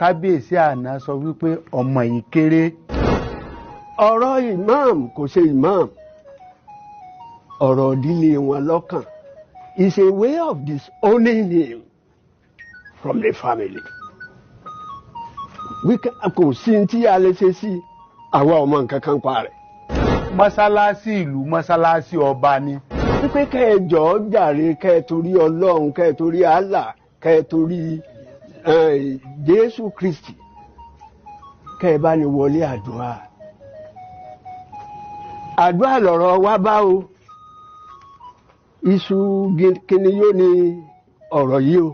kábíyèsí àná sọ wípé ọmọ yìí kéré. ọ̀rọ̀ imam kò ṣe imam, ọ̀rọ̀ ìdílé wọn lọ́kàn is a way of disowning him from the family. kò sí tí a lè ṣe sí àwa ọmọ nǹkan kan pa rẹ̀. mọ́sálásí ìlú mọ́sálásí ọba ni. wípé kẹjọ jàre kẹ torí Ọlọ́run kẹ torí Allah kẹ torí Jésù Kristi kẹ bá ní wọlé àdúrà. àdúrà lọ̀rọ̀ wá bá o, iṣu kíni yóò ní ọ̀rọ̀ yìí o,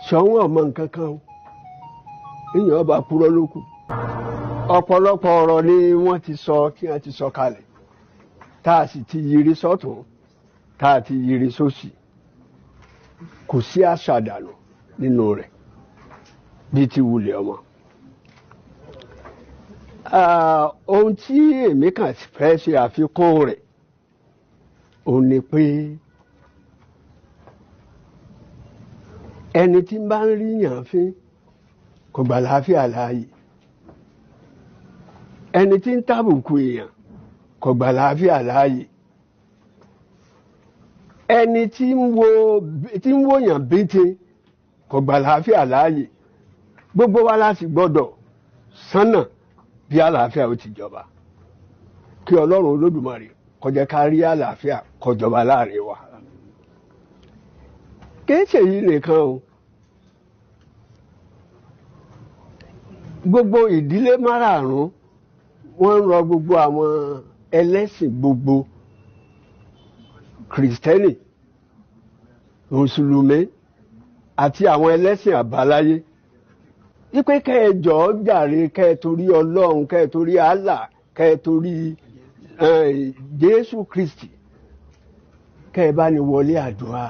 ṣọ̀wọ́n ọmọ nǹkan kan o, èèyàn ọba purọ́ lókù. ọ̀pọ̀lọpọ̀ ọ̀rọ̀ ni wọ́n ti sọ kí wọ́n ti sọ kalẹ̀ tá a sì ti yiri sọ́tún tá a ti yiri sósì, kò sí àṣàdànù nínú rẹ̀ bí ti wulẹ̀ ọmọ. ohun tí èmi kàn fẹ́ ṣe àfikún rẹ̀ òun ni pé ẹni tí ń bá ń rí yàn fín kò gbà láàfíà láàyè, ẹni tí ń tàbùkù èèyàn kò gbà láàfíà láàyè, ẹni tí ń wòyàn bíntín kò gbà láàfíà láàyè. gbogbo wa láti gbọ́dọ̀ sánà bí àlàáfíà ó ti jọba, kí Ọlọ́run Olódùmarè kó jẹ́ ká rí àlàáfíà kó jọba láàrin wa. kìí ṣe yìí nìkan o, gbogbo ìdílé márààrún wọ́n ń rọ gbogbo àwọn ẹlẹ́sìn gbogbo, kìrìsìtẹ́nì, mùsùlùmí àti àwọn ẹlẹ́sìn àbáláyé wípé kẹjọ jàre kẹ torí Ọlọ́run kẹ torí Allah kẹ torí Jésù Kristi kẹ bá ní wọlé àdúrà.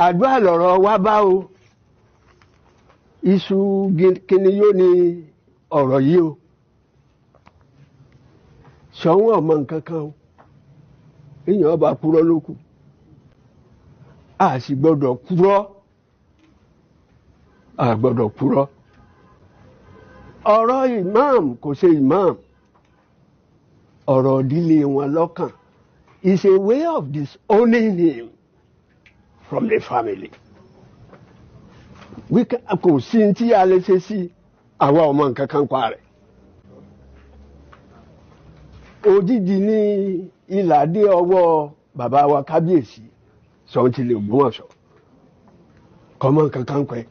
àdúrà lọ̀rọ̀ wá bá o, iṣu kíni yóò ní ọ̀rọ̀ yìí o, ṣọ̀wọ́n ọmọ nǹkan kan o, èèyàn ọba purọ́ lókù. a sì gbọ́dọ̀ purọ́, a gbọ́dọ̀ purọ́. ọ̀rọ̀ imam kò ṣe imam, ọ̀rọ̀ ìdílé wọn lọ́kàn is a way of disowning him from the family. kò sí tí a lè ṣe sí àwa ọmọ nǹkan kan pa rẹ̀. òjijì ní ìlà dé ọwọ́ bàbá wa kábíyèsí Ṣọ̀ún Ògbómọ̀ṣọ́, kọ́mọ nǹkan kan pẹ́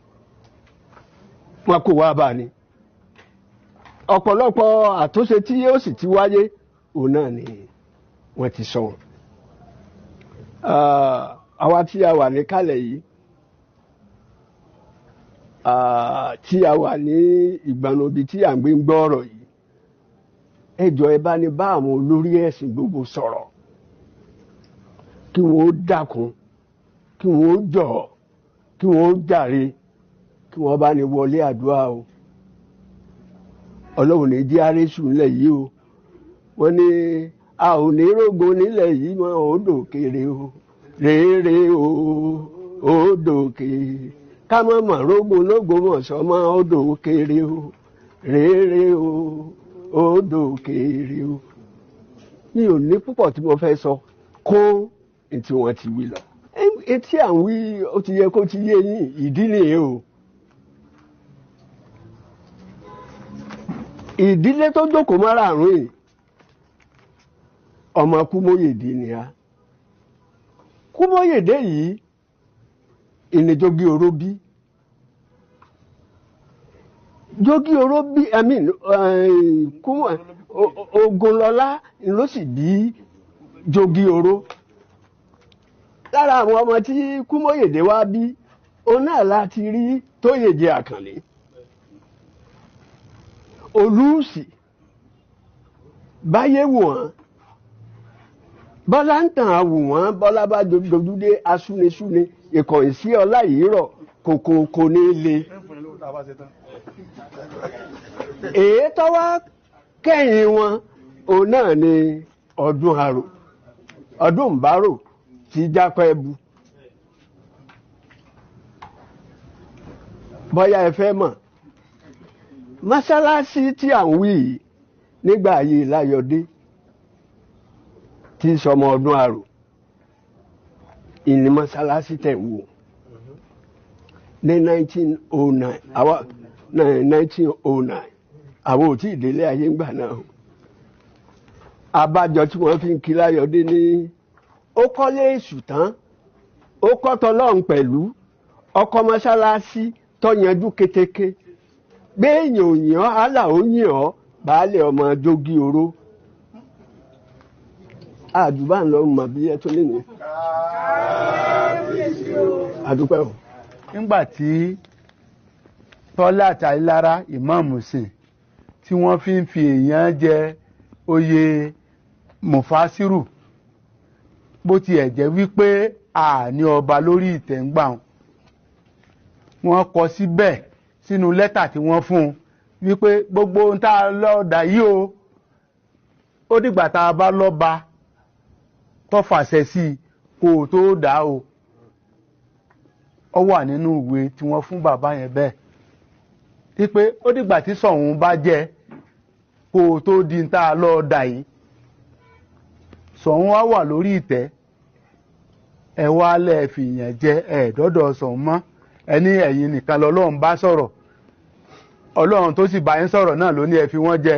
wọn kò wá bá ní. ọ̀pọ̀lọpọ̀ àtúnṣe tí yóò sì ti wáyé òun náà ni wọ́n ti sọ wọn. àwa tí a wà níkàlẹ̀ yìí, tí a wà ní ìgbàanobí tí à ń gbé ń gbọ́ ọ̀rọ̀ yìí, ẹ jọ̀ọ́ ẹ bá ní bá àwọn olórí ẹ̀sìn gbogbo sọ̀rọ̀ kí wọ́n ó dákun, kí wọ́n ó jọ̀ọ́, kí wọ́n ó jàre, kí wọ́n bá ní wọlé àdúrà o. Ọlọ́run ní jẹ́ àrẹ́sù nílẹ̀ yìí o. wọ́n ní a ò ní rógo nílẹ̀ yìí mọ́ odò kéré o, rèére o odò kéré, ká mọ̀ mọ̀ rógo l'Ógbómọ̀ṣọ́ mọ́ odò kéré o, rèére o odò kéré o. mi ò ní púpọ̀ tí mo fẹ́ sọ kún tí wọ́n ti wí lọ. etí à ń wí ó ti yẹ kó ti yé yín, ìdí nìyẹn o. ìdílé tó jókòó márààrún yìí ọmọ Kúmóyèdé ni a. Kúmóyèdé yìí ìnìjogí oró bí. Jógí oró bí Ògúnlọlá ló sì bí Jógí oró. lára àwọn ọmọ tí Kúmóyèdé wá bí òun náà láti rí Tóyèjẹ Àkànní, Olùsì, báyé wù wọ́n, bọ́lá ń tàn àwù wọ́n, bọ́lá bá dojúdé asúnesúne, ìkọ̀yìn sí ọlá yìí rọ̀ kòkòkò ní ilé. èyí tó wá kẹ́yìn wọn òun náà ni ọdún àrò, ọdún ìbárò tí jápẹ́ bu. bóyá ẹ fẹ́ mọ̀ mọ́sálásí tí à ń wí yìí nígbà ayé Láyọ̀dé tí sọmọ ọdún àrò ìní mọ́sálásí tẹ̀ wò ní 1909 àwọn ò tí ì délé ayé ńgbà náà abájọ tí wọ́n fi ń kí Láyọ̀dé ní ó kọ́lé èṣù tán ó kọ́ tọlọ́run pẹ̀lú ọkọ̀ mọ́sálásí tó yanjú kétéké gbé èèyàn òyìn àlà ó yìn ọ́ baálé ọmọ jogi oró àdúbà ń lọ mọ̀ bí ẹ tó lè ní. àdúpẹ́ o. nígbà tí Tọ́lá àtàlára ìmáàmù sìn tí wọ́n fi ń fi èèyàn jẹ oyè mufasiru bó tiẹ̀ jẹ́ wípé àní ọba lórí ìtẹ̀ǹgbà wọn kọ síbẹ̀ sínú lẹ́tà tí wọ́n fún un wípé gbogbo ohun tá a lọ́ọ̀dà yìí ó dìgbà tá a bá lọ́ba tó fàṣẹ sí i kó o tó dá o ó wà nínú ìwé tí wọ́n fún bàbá yẹn bẹ́ẹ̀ wípé ó dìgbà tí Ṣọ̀ún bá jẹ kó o tó di tá a lọ́ọ̀dà yìí Ṣọ̀ún wá wà lórí ìtẹ́ ẹ wá lẹ́ẹ̀fìyàn jẹ ẹ̀ẹ́dọ́dọ̀ Ṣọ̀ún mọ́ ẹni ẹ̀yin nìkan lọ́lọ́run bá sọ̀rọ̀ Ọlọ́run tó sì bá yín sọ̀rọ̀ náà ló ní ẹ fi wọ́n jẹ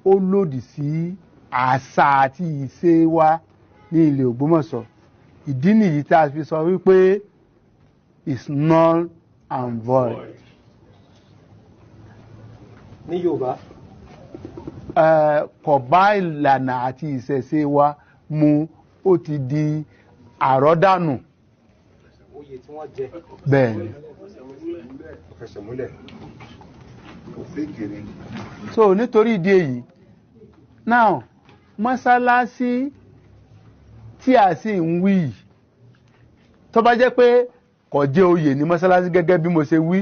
ó lòdì sí àṣà àti ìṣe wa ní ilẹ̀ Ògbómọ̀ṣọ́ ìdí nìyí tá a fi sọ wípé is null and void. ní Yorùbá. Kò bá ìlànà àti ìṣẹ̀ṣe wa mu ó ti di àrọ́dànù. Oyè tí wọ́n jẹ. Bẹ́ẹ̀ ni. Fẹsẹ̀ múlẹ̀. So nítorí ìdí èyí now mọ́sálásí tí a sì ń wí tó bá jẹ́ pé kò jẹ́ oyè ní mọ́sálásí gẹ́gẹ́ bí mo ṣe wí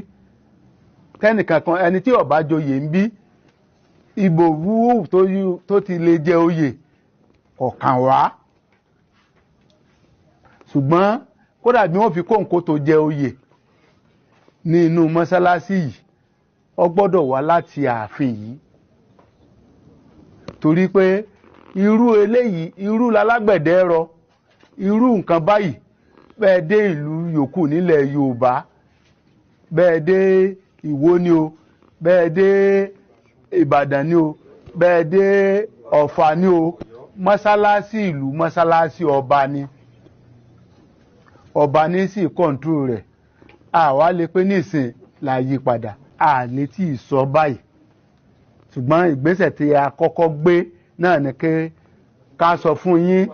kẹ́nìkan kan ẹni tí ó bá joyè ń bí ìbò wúwú tó ti lè jẹ oyè kọ̀ọ̀kan wá ṣùgbọ́n kódà bí wọ́n fi kóńkó tó jẹ oyè ní inú mọ́sálásí yìí ó gbọ́dọ̀ wá láti ààfin yìí torí pé irú eléyìí irú lálágbẹ̀dẹ rọ irú nǹkan báyìí bẹ́ẹ̀ dé ìlú yòókù nílẹ̀ Yorùbá bẹ́ẹ̀ dé Ìwó ni o bẹ́ẹ̀ dé Ìbàdàn ni o bẹ́ẹ̀ dé Ọ̀fà ni o mọ́sálásí ìlú mọ́sálásí ọba ni ọba ní sí kọ́ńtù rẹ̀ àwa lè pé nísìn la yí padà a lè tí ì sọ báyìí ṣùgbọ́n ìgbésẹ̀ tí a kọ́kọ́ gbé náà ni ká sọ fún yín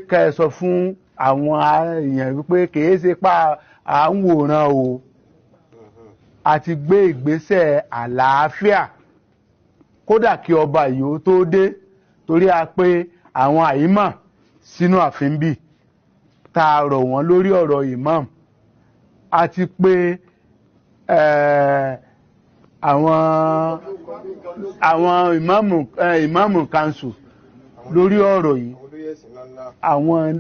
ká ẹ sọ fún àwọn èèyàn wípé kìí ṣe pa à ń wòran o a ti gbé ìgbésẹ̀ àlàáfíà kódà kí ọba yìí ó tó dé torí a pé àwọn àìmọ̀ sínú ààfin bí tá a rọ̀ wọ́n lórí ọ̀rọ̀ imam a ti pé àwọn ìmáàmù kanṣu lórí ọ̀rọ̀ yìí àwọn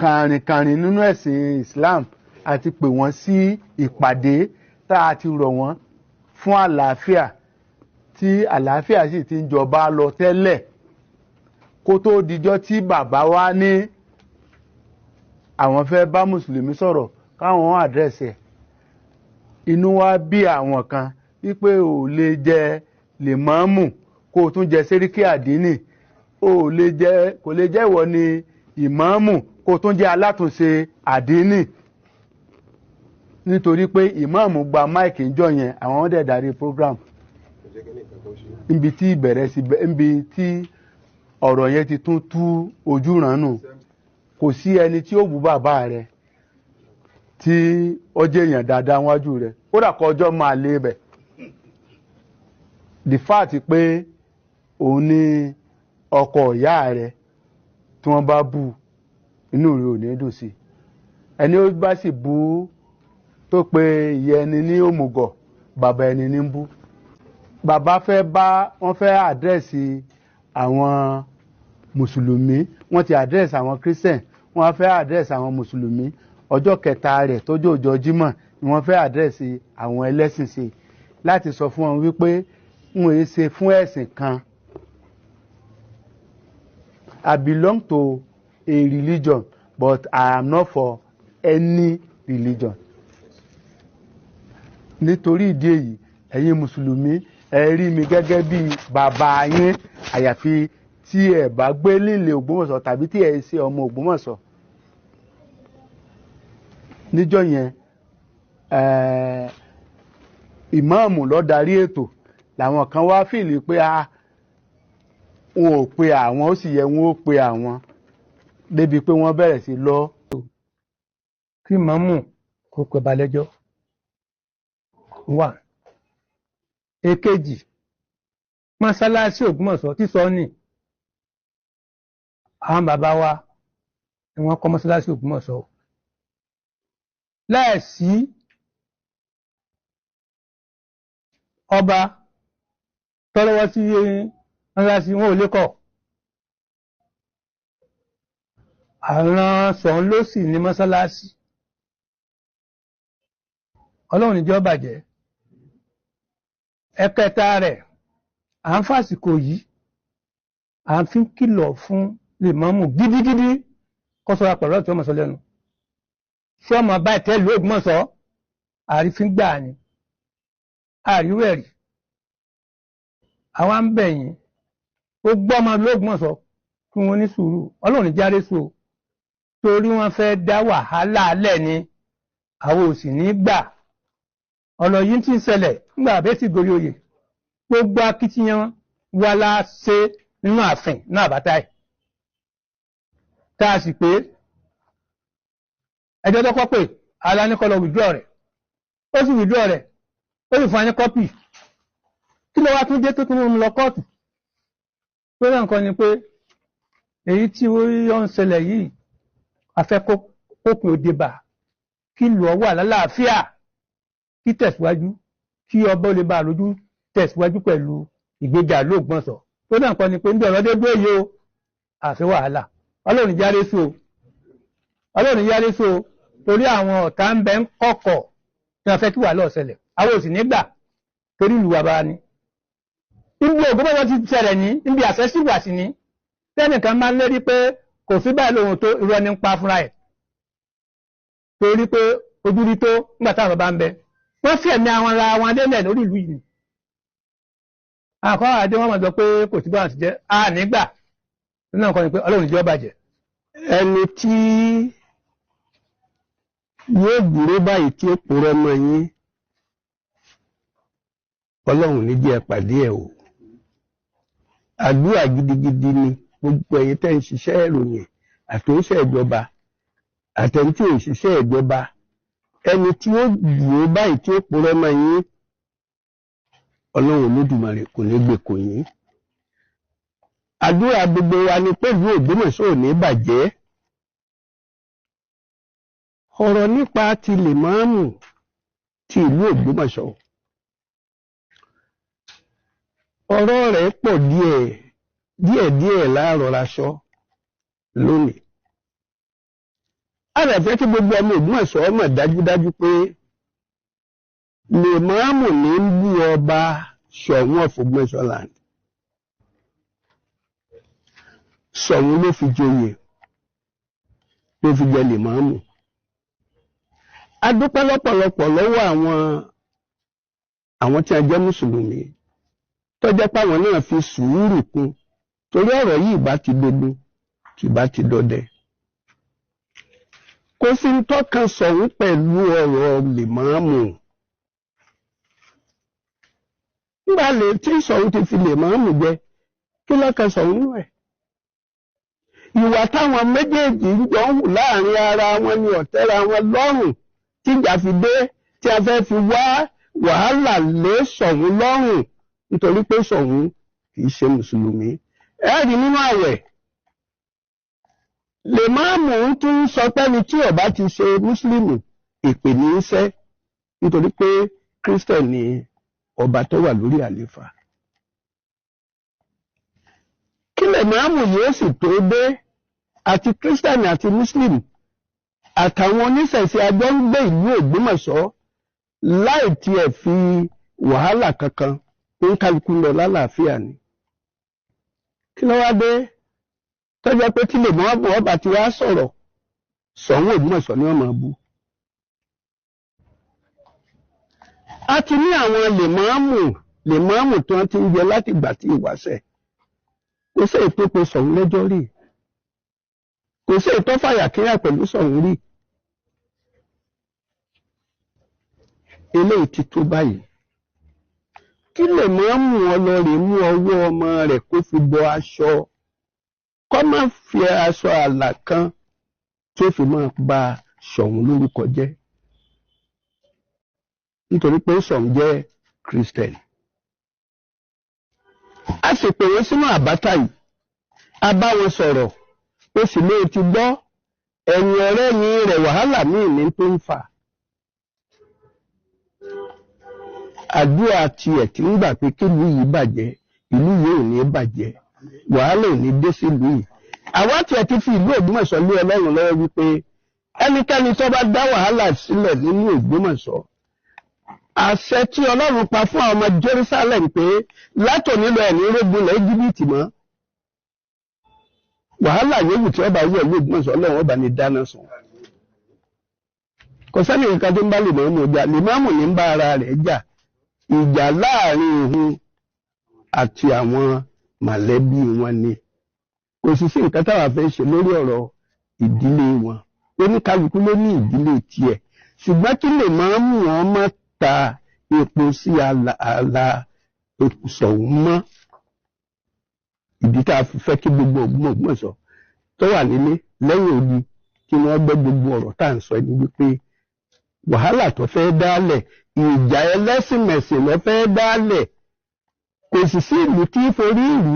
kàrìnkàrìn nínú ẹ̀sìn Islam àti pè wọ́n sí ìpàdé tá a ti rọ̀ wọ́n fún àlàáfíà tí àlàáfíà sì ti ń jọba lọ tẹ́lẹ̀ kó tó dijọ́ tí bàbá wa ní àwọn fẹ́ bá mùsùlùmí sọ̀rọ̀ káwọn àdírẹ́sì ẹ̀ inú wa bí àwọn kan wípé ò lè jẹ lèmọ́mù kó o tún jẹ sẹ́ríkì àdínì kò lè jẹ́ ìwọ ni ìmáàmù kó o tún jẹ́ alátúnṣe àdínì nítorí pé ìmáàmù gba máìkì ńjọ́ yẹn àwọn ọdẹ darí program níbi tí ìbẹ̀rẹ̀ sí níbi tí ọ̀rọ̀ yẹn ti tún tú ojú rànú kò sí ẹni tí ó bú bàbá rẹ̀ tí ó jẹ́ èèyàn dáadáa wájú rẹ̀ ó dàkọ ọjọ́ máa lé bẹ̀ the fact pé òun ní ọkọ ìyá rẹ̀ tí wọ́n bá bú inú rẹ̀ ò ní dùn sí ẹni ó bá sì bú tó pe ìyá ẹni ní òmùgọ̀ bàbá ẹni ní bú bàbá wọ́n fẹ́ àdírẹ́sì àwọn mùsùlùmí wọ́n ti àdírẹ́sì àwọn christian wọ́n fẹ́ àdírẹ́sì àwọn mùsùlùmí ọjọ́ kẹta rẹ̀ tó jẹ́ ọjọ́ Jímọ̀ ni wọ́n fẹ́ àdírẹ́sì àwọn ẹlẹ́sìn sí láti sọ fún wọn wípé n ò ṣe fún ẹ̀sìn kan. I belong to a religion but I am not for any religion. Nítorí ìdí èyí ẹ̀yin mùsùlùmí ẹ rí mi gẹ́gẹ́ bí bàbá yín àyàfi tí ẹ bá gbé nílẹ̀ Ògbómọ̀ṣọ́ tàbí tí ẹ ṣe ọmọ Ògbómọ̀ṣọ́. Níjọ́ yẹn ìmáàmù ló darí ètò làwọn kan wá fìlì pé wọn ò pe àwọn ó sì yẹ wọn ó pe àwọn débi pé wọ́n bẹ̀rẹ̀ sí lọ. Kí ìmáàmù kó pe balẹ̀jọ́ wà. Èkejì, mọ́sálásí Ògbómọ̀ṣọ́ tí sọ ní àwọn bàbá wa ni wọ́n kọ́ mọ́sálásí Ògbómọ̀ṣọ́ láìsí ọba tọ́lọ́wọ́ sí mọ́sálásí wọn ò lè kọ́. Àwọn sọ̀n ló sì ní mọ́sálásí. Ọlọ́run níjọ́ bàjẹ́. Ẹ̀kẹta rẹ̀ à ń fàsìkò yìí à ń fi kìlọ̀ fún lèmọ́mù gidigidi kó ṣọ́ra pẹ̀lú ọ̀tí ọmọ sọ lẹ́nu. Ṣé ọmọ bá ìtẹ́lú Ògbómọ̀ṣọ́ àrífín gbà ni àríwẹ̀ rí. Àwa ń bẹ̀ yín gbogbo ọmọ l'Ógbómọ̀ṣọ́ kí wọ́n ní sùúrù. Ọlọ́run ní járe sùn torí wọ́n fẹ́ dá wàhálà alẹ́ ni àwọn ò sì ní gbà. Ọ̀nà yìí tí ń ṣẹlẹ̀ nígbà àbẹ́ sì gorí oyè gbogbo akitiyan wa la ṣe nínú ààfin náà bàtà ẹ̀ tá a sì pé ẹjọ́ tó kọ́ pé aláníkọlọ withdraw rẹ̀ ó sì withdraw rẹ̀ ó sì fún wa ní kọ́pì kí ló wá tún dé tó tún mú lọ kóòtù tó náà nǹkan ni pé èyí tí ó ń ṣẹlẹ̀ yìí afẹ́kókùn òde bà kí lù ọ́ wà lálàáfíà kí tẹ̀síwájú kí ọba ó lè bá lójú tẹ̀síwájú pẹ̀lú ìgbéga l'Ógbómọ̀ṣọ́ tó náà kọ́ ni pé níbi ọ̀rọ̀ dé dúró yìí o àfi wàhálà Ọlọ́run járe sí o Ọlọ́run járe sí o torí àwọn ọ̀tá ń bẹ ń kọ̀kọ̀ tí wọ́n fẹ́ kí wàhálà ó ṣẹlẹ̀ àwọn ò sì nígbà torí ìlú wa bá ní. Níbi Ògbómọ̀ṣọ́ ti ṣẹlẹ̀ ní níbi àṣẹ sí wà sí ní tẹ́nìkan máa ń lérí pé kò sí báyìí lóhun tó irọ́ ní ń pa fúnra ẹ̀ torí pé ojú rí tó nígbà táwọn bá ń bẹ wọ́n fi ẹ̀mí àwọn ara wọn délẹ̀ lórí ìlú yìí. Àkọ́ àdé wọ́n mọ̀ sọ pé kò sí báwọn ti jẹ́ nígbà nínú nǹkan ni pé Ọlọ́run jẹ́ ó bàjẹ́. Ẹni tí yóò dúró báyìí tí ó pòrọ mọ́ yín Ọlọ́run ní jẹ́ pàdé ẹ̀ o. Àdúrà gidigidi ni gbogbo ẹ̀yin tẹ́ ń ṣiṣẹ́ ìròyìn àtúnṣe ìjọba àtẹ̀yìn tí ò ń ṣiṣẹ́ ìjọba ẹni tí ó dúró báyìí tí ó pòrọ mọ́ yín Ọlọ́run Olódùmarè kò ní gbé kò yín. Àdúrà gbogbo wa ni pé ìlú Ògbómọ̀ṣọ́ ò ní bàjẹ́. Ọ̀rọ̀ nípa ti lèmọ́ọ̀mù ti ìlú Ògbómọ̀ṣọ́ ọ̀rọ̀ rẹ̀ pọ̀ díẹ̀ láàrọ̀ra sọ lónìí. A rẹ̀ fẹ́ kí gbogbo ọmọ Ògbómọ̀ṣọ́ mọ̀ dájúdájú pé lèmọ́ọ̀mù ní ń bú ọba Ṣọ̀ún of Ògbómọ̀ṣọ́ land. Ṣọ̀ún ló fi joyè ló fi jẹ lèmọ́ọ̀mù. A dúpẹ́ lọ́pọ̀lọpọ̀ lọ́wọ́ àwọn tí a jẹ́ mùsùlùmí tó jẹ́ páwọn náà fi sùúrù kún torí ọ̀rọ̀ yìí bá ti dogun kì bá ti dọdẹ. Kò sí ń tọ́kan Ṣọ̀ún pẹ̀lú ọ̀rọ̀ lèmọ́ọ̀mù. Nígbà tí Ṣọ̀ún ti fi lèmọ́ọ̀mù jẹ kí lọ́kan Ṣọ̀ún nù ẹ̀. Ìwà táwọn méjèèjì ń jọ hù láàrin ara wọn ni ọ̀tẹ́ra wọn lọ́rùn tí ìjà fi dé tí a fẹ́ fi wá wàhálà lé Ṣọ̀ún lọ́rùn nítorí pé Ṣọ̀ún kìí ṣe mùsùlùmí. Ẹ rí nínú àwẹ̀ lèmọ́ọ̀mù tún sọ pé ní tí ó bá ti ṣe mùsùlùmí èpè ní í ṣẹ́ nítorí pé Kírísítẹ̀nì ni ọba tó wà lórí àléfà. Kí lèmọ́ọ̀mù yóò sì tó dé àti Kírísítẹ̀nì àti mùsùlùmí àtàwọn oníṣẹ̀ṣe àjọ ń gbé ìlú Ògbómọ̀ṣọ́ láì tiẹ̀ fi wàhálà kankan ń kálukú lọ lálàáfíà ni. kí ló wá dé tọ́jọ́ pé tí lèmọ́ọ̀mù ọba ti wá sọ̀rọ̀ Ṣọ̀ún Ògbómọ̀ṣọ́ ni wọ́n máa bú. a ti ní àwọn lèmọ́ọ̀mù tí wọ́n ti ń jẹ láti ìgbà tí ìwáṣẹ̀ kò sí ètò pé Ṣọ̀ún lẹ́jọ́ rí kò sí ètò fàyàkíyà pẹ̀lú Ṣọ̀ún rí. eléyìí ti tó báyìí kí lèmọ́ọ̀mù ọlọ́rẹ̀ mú ọwọ́ ọmọ rẹ̀ kó fi bọ aṣọ kó má fi aṣọ àlà kan tó fi máa bà Ṣọ̀ún lórúkọ jẹ́ nítorí pé Ṣọ̀ún jẹ́ Kristẹni. a sì pè wọ́n sínú àbátà yìí a bá wọn sọ̀rọ̀ ó sì lè ti gbọ́ ẹ̀yìn ọ̀rẹ́ ni rẹ̀ wàhálà míì ní tó ń fà. àdúrà tiẹ̀ tí ń gbà pé kí ìlú yìí bàjẹ́ ìlú yìí ò ní bàjẹ́ wàhálà ò ní dé sí ìlú yìí. àwa tiẹ̀ ti fi ìlú Ògbómọ̀ṣọ́ lé Ọlọ́run lọ́wọ́ wípé ẹnikẹ́ni tó bá dá wàhálà sílẹ̀ nínú Ògbómọ̀ṣọ́ àṣẹ tí Ọlọ́run pa fún àwọn ọmọ Jerusalem pé látòní lọ ẹ̀ní rógun lọ Íjíbítì mọ́ wàhálà yòówù tí ọba yẹ ìlú Ògbómọ̀ṣọ́ Ọlọ́run ọba ní dáná sùn. kò sẹ́ni nǹkan tó ń bá lèmọ́ọ̀mù jà lèmọ́ọ̀mù ní ń bá ara rẹ̀ jà ìjà láàrin òun àti àwọn mọ̀lẹ́bí wọn ni kò sì sí nǹkan táwa fẹ́ ṣe lórí ọ̀rọ̀ ìdílé wọn oníkálukú ló ní ìdílé tiẹ̀ ṣùgbọ́n kí lèmọ́ọ̀mù wọn má ta epo sí àlà Ṣọ̀ún mọ́ ìdí tá a fi fẹ́ kí gbogbo Ògbómọ̀ṣọ́ tó wà nílé lẹ́yìn odi kí wọ́n gbọ́ gbogbo ọ̀rọ̀ tá à ń sọ ní wípé wàhálà tó fẹ́ dálẹ̀ ìjà ẹlẹ́sìnmẹ̀sìn ló fẹ́ dálẹ̀ kò sì sí ìlú tí forí ìlú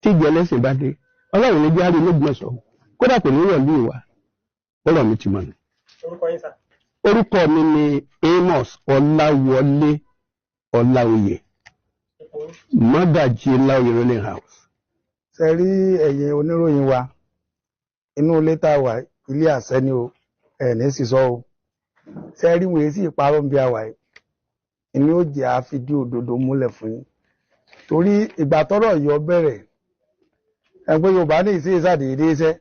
tí ìjà ẹlẹ́sìn bá dé Ọlọ́run ní jáde l'Ógbómọ̀ṣọ́ kódà kò ní rọ̀lú ìwà ọ̀rọ̀ mi ti mọ̀ ní. orúkọ mi ni Amos Ọláwọlé Ọláoyè mọ́gàjí Láoyè Rolling House. ṣe rí ẹ̀yin oníròyìn wa inú ilé tá a wà ilé àṣẹ ni o ẹ̀ní sísọ o ṣe rí wòye sí ìparọ́ bí a wà yìí inú ó jẹ́ àfidí òdodo múlẹ̀ fún yín torí ìgbà tọ́rọ̀ yọ bẹ̀rẹ̀ ẹgbẹ́ Yorùbá ní ìṣe ìṣàdédé iṣẹ́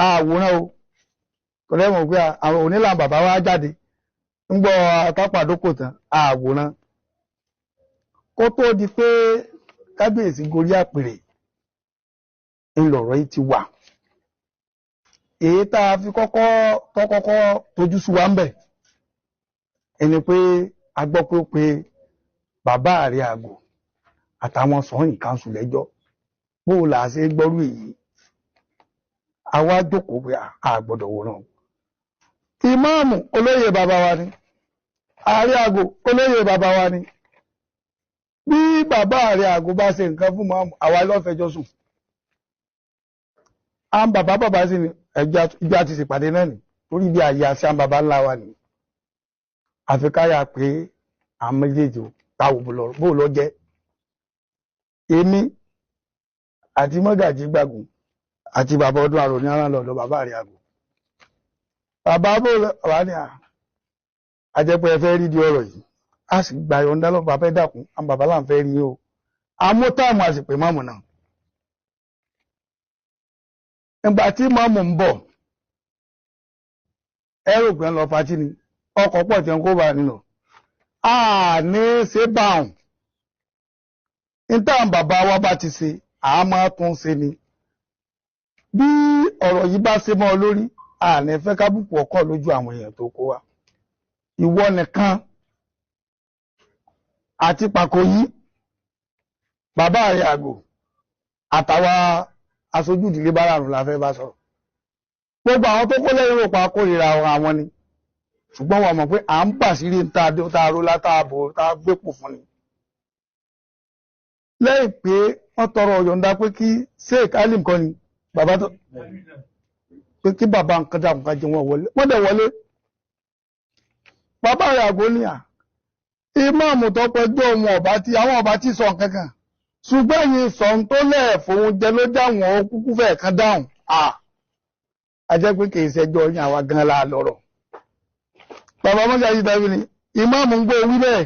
àwòrán o torí ẹ̀mọ̀ pé àwọn onílà bàbá wa jáde ń gbọ́ atápàdókò tán àwòrán kó tó di pé kábíyèsí gorí àpèrè ńlọrọ̀ yìí ti wà èyí tá a fi kọ́kọ́ tójú sú wa ń bẹ̀ ẹni pé a gbọ́ pé ó pe bàbá àrẹ àgò àtàwọn Ṣọ̀ún Council lẹ́jọ́ bó o là ṣe gbọ́rú èyí àwa jókòó pé a gbọ́dọ̀ wòran ìmáàmù olóyè bàbá wa ni àrẹ àgò olóyè bàbá wa ni bí bàbá àrẹ àgò bá ṣe nǹkan fún máàmù àwa ló fẹjọ́ sùn à ń bàbá sí ni ìjà ti ṣèpàdé náà ni torí bí àyè àṣẹ àwọn bàbá ńlá wa ni àfikáyà pé àwọn méjèèjì táwò bó lọ jẹ́ èmi àti mọ́gàjí gbàgùn àti bàbá ọdún àrò ní ara lọ́dọ̀ bàbá àrẹ àgò bàbá bó wà ní àjẹpẹ́ ẹ̀fẹ́ rí di ọ̀rọ̀ yìí a sì gba ìyọ̀ǹda lọ bàbá ẹ̀ dákun àwọn bàbá là ń fẹ́ rí o amótáàmù àsìpè mọ́mù náà ìgbà tí mọ́mù ń bọ̀ ẹrù pé ń lọ fatí ni ọkọ̀ pọ̀ tí ń kó bá nínú ní ṣe báhùn níta bàbá wa bá ti ṣe àmọ́ tún ṣe ni bí ọ̀rọ̀ yìí bá ṣe mọ́ ọ lórí àní fẹ́ kábùkù ọkọ̀ lójú àwọn èèyàn tó kó wa ìwọ nìkan àti Pàkòyí bàbá àrẹ àgò àtàwa aṣojú ìdílé báràrùn la fẹ́ bá sọ̀rọ̀ gbogbo àwọn tó kó lẹ́yìn òpá kórìíra àwọn ni ṣùgbọ́n wọ́n mọ̀ pé à ń pàṣírí tààró látàbò tá a gbépò fún ni lẹ́yìn pé wọ́n tọrọ ọ̀yọ̀ǹda pé kí Sheikh Alim kan ni bàbá tó pé kí bàbá nǹkan jà nǹkan jẹ wọn wọlé wọ́n dẹ̀ wọlé bàbá rẹ̀ àgbo ní ìmáàmù tó pẹjọ́ àwọn ọba tí sọ nǹkan kan ṣùgbọ́n yìí sọ̀n tó lẹ̀ fòun jẹ ló dáwọn kúkú fẹ́ kan dáhùn a jẹ́ pé kì í ṣẹjọ́ yín àwa gan la lọ́rọ̀ bàbá mọ́jà yìí tàbí ni ìmáàmù ń gbé wí bẹ́ẹ̀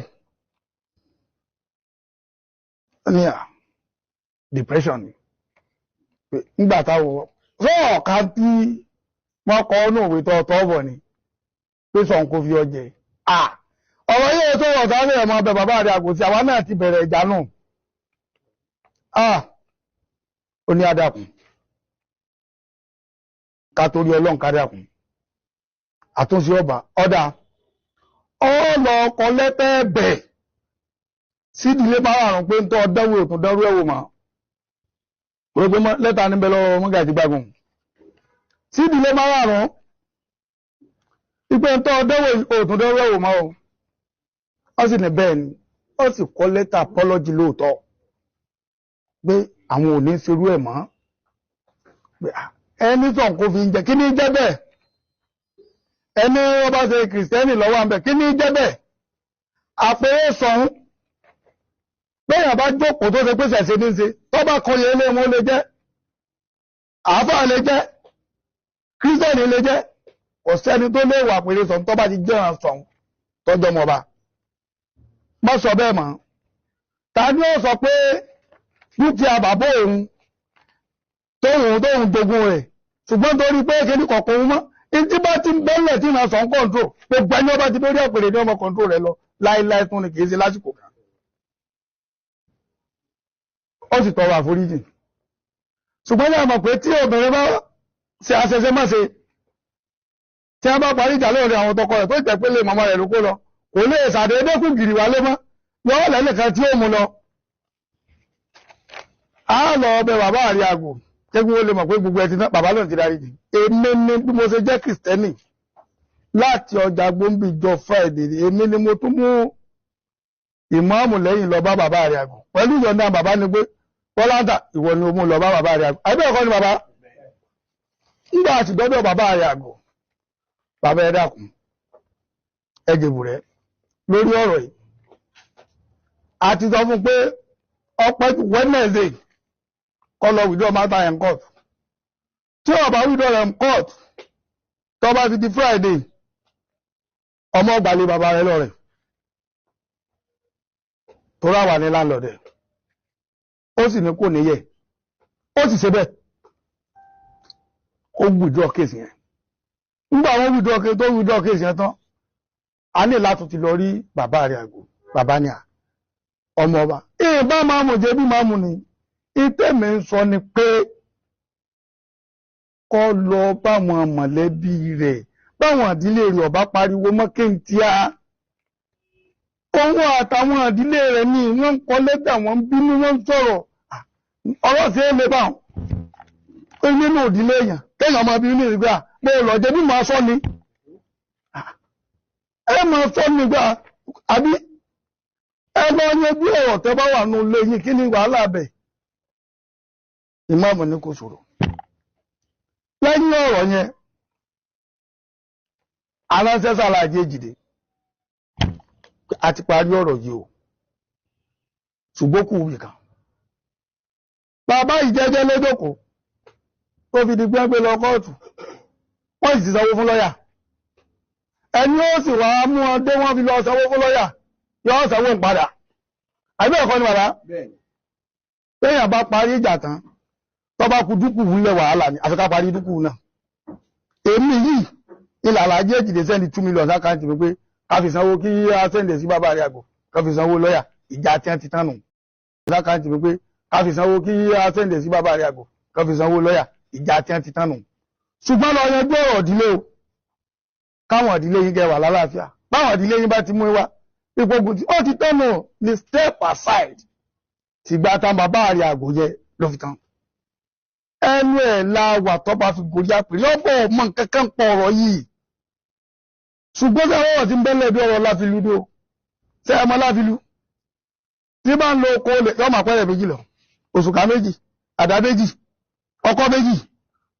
ní depression ni nígbà táwọn ọ̀ka tí wọ́n kọ́ ọ́nà òwe tọ́ bọ̀ ni pé sọ̀n kò fi ọjẹ́ ọ̀rọ̀ yóò tó wọ̀ sáré ẹ̀mọ́ ọbẹ̀ bàbá rẹ̀ àgòsí àwa náà ti bẹ̀rẹ̀ ìjà náà ó ní adàkùn ká torí ọlọ́run ká dàkùn àtúnṣe ọba ọ̀dà ọ̀lọ́ ọkọ̀ lẹ́tẹ̀ bẹ̀ sídìílé márùn-ún pé ń tọ́ dẹ́wò òtún dẹ́rú ẹ̀wò mọ́ gbogbo lẹ́tà níbẹ̀ lọ́wọ́ mọ́gàjì gbágun sídìílé márùn-ún ipé ń tọ́ dẹ́wò òtún dẹ́rú ẹ̀wò mọ́ ọ sì ní bẹ́ẹ̀ ni ó sì kọ lẹ́tà apology lóòótọ́ pé àwọn ò ní ṣerú ẹ̀ mọ́ ẹni sọ̀n kò fi ń jẹ kí ní jẹ́ bẹ́ẹ̀ ẹni wọ́n bá ṣe kìrìsìtẹ́nì lọ́wọ́ àmbẹ̀ kí ní jẹ́ bẹ́ẹ̀ àpẹẹrẹ sọ̀hún bẹ́yàn bá jókòó tó ṣe pé ṣẹ̀ṣẹ̀ ní ṣe tó bá kọyẹ ilé wọn lè jẹ́ àáfàá lè jẹ́ kìrìsìtẹ́nì lè jẹ́ kò sẹ́ni tó lè wà pẹ̀lú sọ̀hún tó bá ti jẹ́ sọ̀hún tọ́jọ́ mọba má sọ bẹ́ẹ̀ mọ́ ta ni ó sọ pé dúkìá bàbá òun tóhun dogun rẹ̀ ṣùgbọ́n torí pé kéde kọ̀ọ̀kan mọ́ tí bá ti bẹ́lẹ̀ tí náà sọ̀n kọ̀ǹtró gbogbo ẹni ọba ti lórí àpèrè ní ọmọ kọ̀ǹtró rẹ̀ lọ láíláí tún ni kìí ṣe lásìkò kan ó sì tọrọ àforíjì ṣùgbọ́n ní àmọ̀ pé tí obìnrin bá ṣe àṣẹṣẹ má ṣe tí a bá parí ìjà lórí àwọn tọkọ rẹ̀ tó jẹ́ pé lè màmá rẹ̀ ló kó lọ kò lè ṣàdédé kù gìrì wálé mọ́ yọ́ lẹ́lẹ̀kan tí ó mú lọ a lọ ọbẹ̀ bàbá àrí àgò kẹ́gbẹ́ ó lè mọ̀ pé gbogbo ẹ̀ ti ná bàbá lóun ti darí jì èmi ni bí mo ṣe jẹ́ kìrìsìtẹ́nì láti ọjà gbòǹbì jọ Friday èmi ni mo tún mú ìmáàmù lẹ́yìn lọ bá bàbá àrí àgò pẹ̀lú ìyọ̀ǹda bàbá ni pé Bọ́láńtà ìwọ ni o mú lọ bá bàbá àrí àgò àbẹ́ ẹ̀kọ́ ni bàbá nígbà àti dọ́dọ̀ bàbá àrí àgò bàbá ẹ dákun ẹ jèbù rẹ lórí ọ̀rọ̀ yìí àti sọ fún pé ọpẹ́ Wednesday kọ́ lọ withdraw matter in court tí ọba withdraw in court tó bá ti di Friday ọmọ ọgbàlẹ̀ bàbá rẹ̀ lọ rẹ̀ tó ráwà ní landlord ẹ̀ ó sì ní kò níyẹ̀ ó sì ṣe bẹ́ẹ̀ ó withdraw case yẹn nígbà wọn withdraw case yẹn tán a ní láti ti lọ rí bàbá rẹ̀ àgò bàbá ní ọmọ ọba ìbá máàmù jẹ́ bí máàmù ni ìtẹ́mẹ̀ ń sọ ni pé kọ́ lọ báwọn mọ̀lẹ́bí rẹ̀ báwọn àdílé rẹ̀ ọba pariwo mọ́kéǹtì á òun àtàwọn àdílé rẹ̀ ní wọ́n ń kọ́ lẹ́tà wọ́n ń bínú wọ́n ń sọ̀rọ̀ ọ̀rọ̀ sí ẹlẹ́ bá wọn nínú òdílé èèyàn kéèyàn máa bí ní ìgbà pé lọ́jẹ́ bí máa sọ ni ẹ máa sọ nígbà àbí ẹ lọ yanjú ọ̀rọ̀ tẹ́ bá wà nù ilé yín kí ni wàhálà bẹ̀ ìmáàmù ní kò sọ̀rọ̀ lẹ́yìn ọ̀rọ̀ yẹn aláṣẹ́ sàlàjì èjìdé àti parí ọ̀rọ̀ yìí o ṣùgbọ́n kù wì kan bàbá ìjẹ́jẹ́ lójókòó tó fi di gbẹ́gbẹ́ lọ kóòtù wọ́n sì sanwó fún lọ́yà ẹni ó sì wá mú ọdé wọ́n fi lọ sanwó fún lọ́yà yọ́ sanwó ń padà àbí ẹ̀kọ́ ni bàbá téèyàn bá parí ìjà tán tó bá kú dúkù ńlẹ̀ wàhálà ni àfi ká parí dúkù náà èmi yìí ilẹ̀ àlàjì èjìdé sẹ́ni 2 million sákàǹtì mi pé ká fi sanwó kí á sẹ́ndẹ̀ sí bàbá rẹ̀ àgbò ká fi sanwó lọ́yà ìjà tí wọ́n ti tán nù sákàǹtì mi pé ká fi sanwó kí á sẹ́ndẹ̀ sí bàbá rẹ̀ àgbò ká fi sanwó lọ́yà ìjà tí wọ́n ti tán nù ṣùgbọ́n lọ yanjú ọ̀rọ̀ ìdílé o káwọn ìdílé yín gẹ̀ wà lálàáfíà báwọn ìdílé yín bá ti mú wá ìgbógun tí ó ti tán nù ní step aside tìgbà tán bàbá rẹ̀ àgbò yẹ ló fi tán ẹnu ẹ̀ la wà tó bá fi gòrí àpè lọ́pọ̀ ọmọ kankan pọ̀ ọ̀rọ̀ yìí ṣùgbọ́n tí àwọn ọ̀tí ń bẹ́lẹ̀ bí ọ̀rọ̀ láfilu dó ṣe ẹmọ láfilu tí bá ń lo oko lè yọ́ máa pẹ́rẹ̀ méjì lọ òṣùká méjì àdá méjì ọkọ́ méjì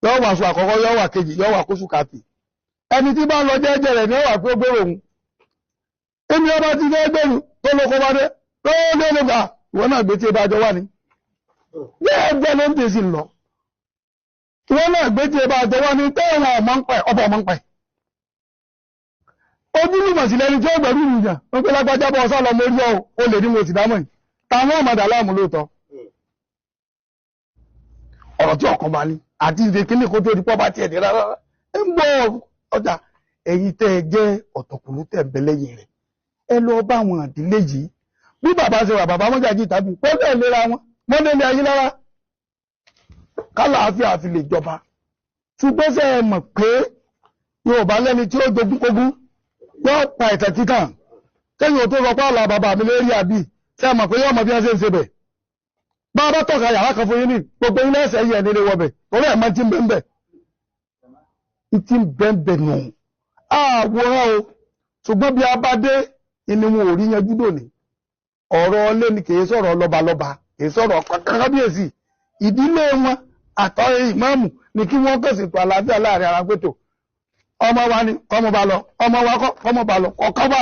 yọ́ wà sùn àkọ́kọ́ yọ́ wà kejì yọ́ wà kóṣù kàpì ẹni tí bá ń lọ jẹ́jẹ́ rẹ̀ ní ọwà pé ó gbèrò òun èmi ọba ti fẹ́ gbèrú tó lóko bá dé lọ́wọ́ ló gbà ìwọ náà gbé tí ìbájọ́ wà ní jẹ́ẹ̀jẹ́ ló ń tèsí lọ wọ́n náà gbé tí ẹ bá jọ wọ́n ní tẹ́wọ̀n ọmọ ń pẹ̀ ọbọ̀ ọmọ ń pẹ̀ ojúlùmọ̀ sí lẹ́ni tí ó gbẹ̀rú ìrìnà wọ́n pé lágbájá bọ́ ọ̀sán lọ mórí ọ̀ ó lè ní mo sì dámọ̀ yìí táwọn ọmọdà láàmú lóòótọ́ ọ̀rọ̀ tí ọkàn bá ní àti ìdè kíní kó tó di pọ́ bá tiẹ̀ dé rárá ẹ ń bọ̀ ọjà ẹ̀yin tẹ́ ẹ jẹ́ ọ̀tọ̀kùlú tẹ̀ ń bẹ lẹ́yìn rẹ̀ ẹ lọ bá àwọn àdílé yìí bí bàbá ṣe wà bàbá mọ́jàjì tàbí pọ́ńdẹ̀ ìlera wọn mọ́ndé ní ayé lára kálàáfíà fi lè jọba ṣùgbọ́n ṣe é mọ̀ pé Yorùbá lẹ́ni tí ó jogún kógún yóò pa ẹ̀tẹ̀ títàn kéyìn ò tó sọ pé àlà bàbá mi lérí àbí ṣe é mọ̀ pé yóò mọ bí wọ́n ṣe ń ṣe bẹ̀ bá a bá tọ́ka yàrá kan fún yín ní gbogbo ilé ẹ̀sẹ̀ yìí ẹ̀ nílé wọbẹ̀ torí ẹ̀ mọ́ ti ń bẹ́ ń bẹ̀ ti ń bẹ́ ń bẹ̀ nù àwòrán o ṣùgbọ́n bí a bá dé inú wọn ò rí yanjú dòní ọ̀rọ̀ ọlé ni kì í sọ̀rọ̀ lọ́balọ́ba kì í sọ̀rọ̀ kábíyèsí ìdílé wọn àtọ́ ìmáàmù ni kí wọ́n kẹ̀sì tó àlàáfíà láàrin ara pẹ̀tò ọmọ wa ni kọ́mọ bá lọ ọmọ wa kọ́mọ bá lọ ọ̀kan bá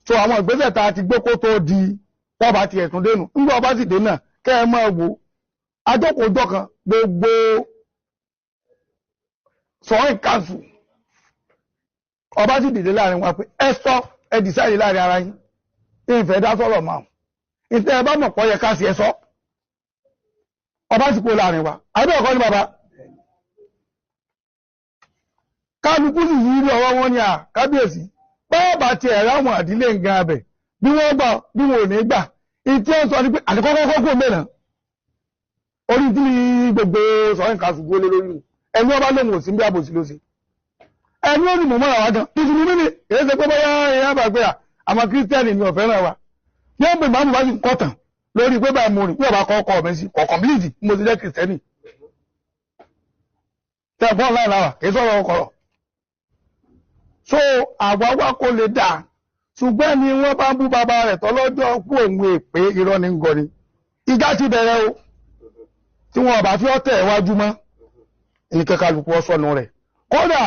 so àwọn ìgbésẹ̀ tá a ti gbé kó tó di wọ́n bá ti ẹ̀tún dénú nígbà ọba sì dé náà kẹ́ ẹ máa wò ajókòójọ́ kan gbogbo sọ̀rọ̀ council ọba sì dìde láàrin wa pé ẹ sọ ẹ dìsáyè láàrin ara yín ìfẹ́ dá sọ̀rọ̀ máa ìtẹ́ ẹ bá mọ̀ pọ̀ yẹ ká sí ẹ sọ ọba sì kó láàrin wa àbí ọ̀kọ́ ní bàbá kálukú sì yí rí ọwọ́ wọn ní à kábíyèsí bọ́ọ̀bà ti ẹ̀rọ àwọn àdílé nǹkan abẹ̀ bí wọ́n gbà bí wọn ò ní gbà ìtí ó sọ ní pé àdìkọ́kọ́kọ́ kó mẹ́nà orí tí gbogbo sọ̀rọ̀ nǹkan ṣùgbọ́n lé lórí ẹni ọba lóhun ò sí bí àbòsí ló ṣe ẹni ó ní mọ̀ mọ́ra wa gan títí mímí ni èyí ṣe pé bóyá èèyàn bá gbé àwọn kírísítẹ́nì mi ò fẹ́ràn wa yóò pè máàmù bá sì kọ̀tàn lórí pé báyìí mo rìn yóò bá kọ́ ọkọ̀ mi sí kọ̀ọ̀kan bíléèdì mo ti jẹ́ kírísítẹ́nì tẹ̀gbọ́n láì láwà kì í sọ̀rọ̀ ọkọ̀rọ̀ so àwa wá kó lè dà ṣùgbọ́n ni wọ́n bá ń bú bàbá rẹ̀ tọ́lọ́jọ́ kú òun èpè irọ́ ní ngọ ni ìjà ti bẹ̀rẹ̀ o tí wọn bá fi ọ̀tẹ̀ iwájú mọ́ ní kẹkàlùkù ọ̀sọ̀nù rẹ̀ kódà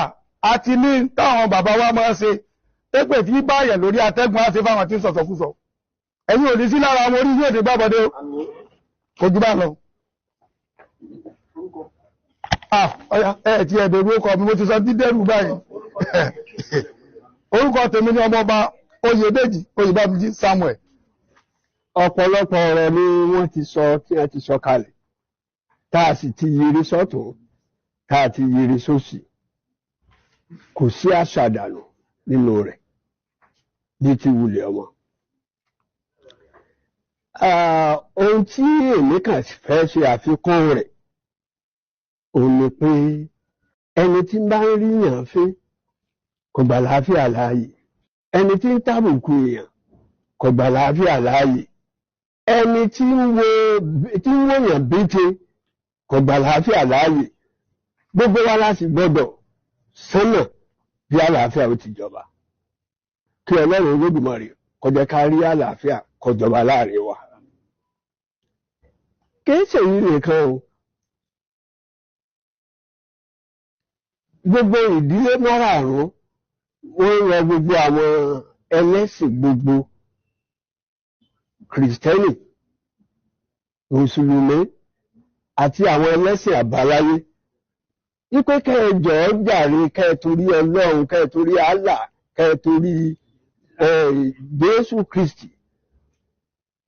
àti ní táwọn bàbá wa máa ń ṣe pépè tí báyẹ̀ lórí atẹ́gùn á ṣe fáwọn tí ń sọ̀sọ̀kúsọ ẹ̀yin ò ní sí lára àwọn orí yóò dé gbàbọ̀dé kò jù bá lọ. Ti ẹ̀bẹ̀ orúkọ mi mo ti sọ dídẹ́rù báyìí orúkọ tèmi ní ọmọọba Oyèdèjì Oyèbámijí Samuel. ọ̀pọ̀lọpọ̀ ọ̀rọ̀ ni wọ́n ti sọ tí wọ́n ti sọ kalẹ̀ tá a sì ti yiri sọ́tún tá a ti yiri sósì kò sí àṣàdànù nínú rẹ̀ bí ti wulẹ̀ ọmọ. Ohun tí èmi kàn fẹ́ ṣe àfikún rẹ̀ òun ni pé ẹni tí ń bá ń rí yàn fín kò gbà láàfíà láàyè ẹni tí ń tàbùkù èèyàn kò gbà láàfíà láàyè ẹni tí ń wòyàn bíte kò gbà láàfíà láàyè gbogbo wa láti gbọ́dọ̀ sọ́nà bí àlàáfíà ó ti jọba kí Ọlọ́run Olódùmarè kó jẹ́ ká rí àlàáfíà kó jọba láàrin wa. Kìí ṣèyí nìkan o gbogbo ìdílé márààrún wọ́n rọ gbogbo àwọn ẹlẹ́sìn gbogbo kìrìsìtẹ́nì mùsùlùmí àti àwọn ẹlẹ́sìn àbáláyé wípé kẹjọ jàre kẹtorí Ọlọ́run kẹtorí Allah kẹtorí Jésù Kristi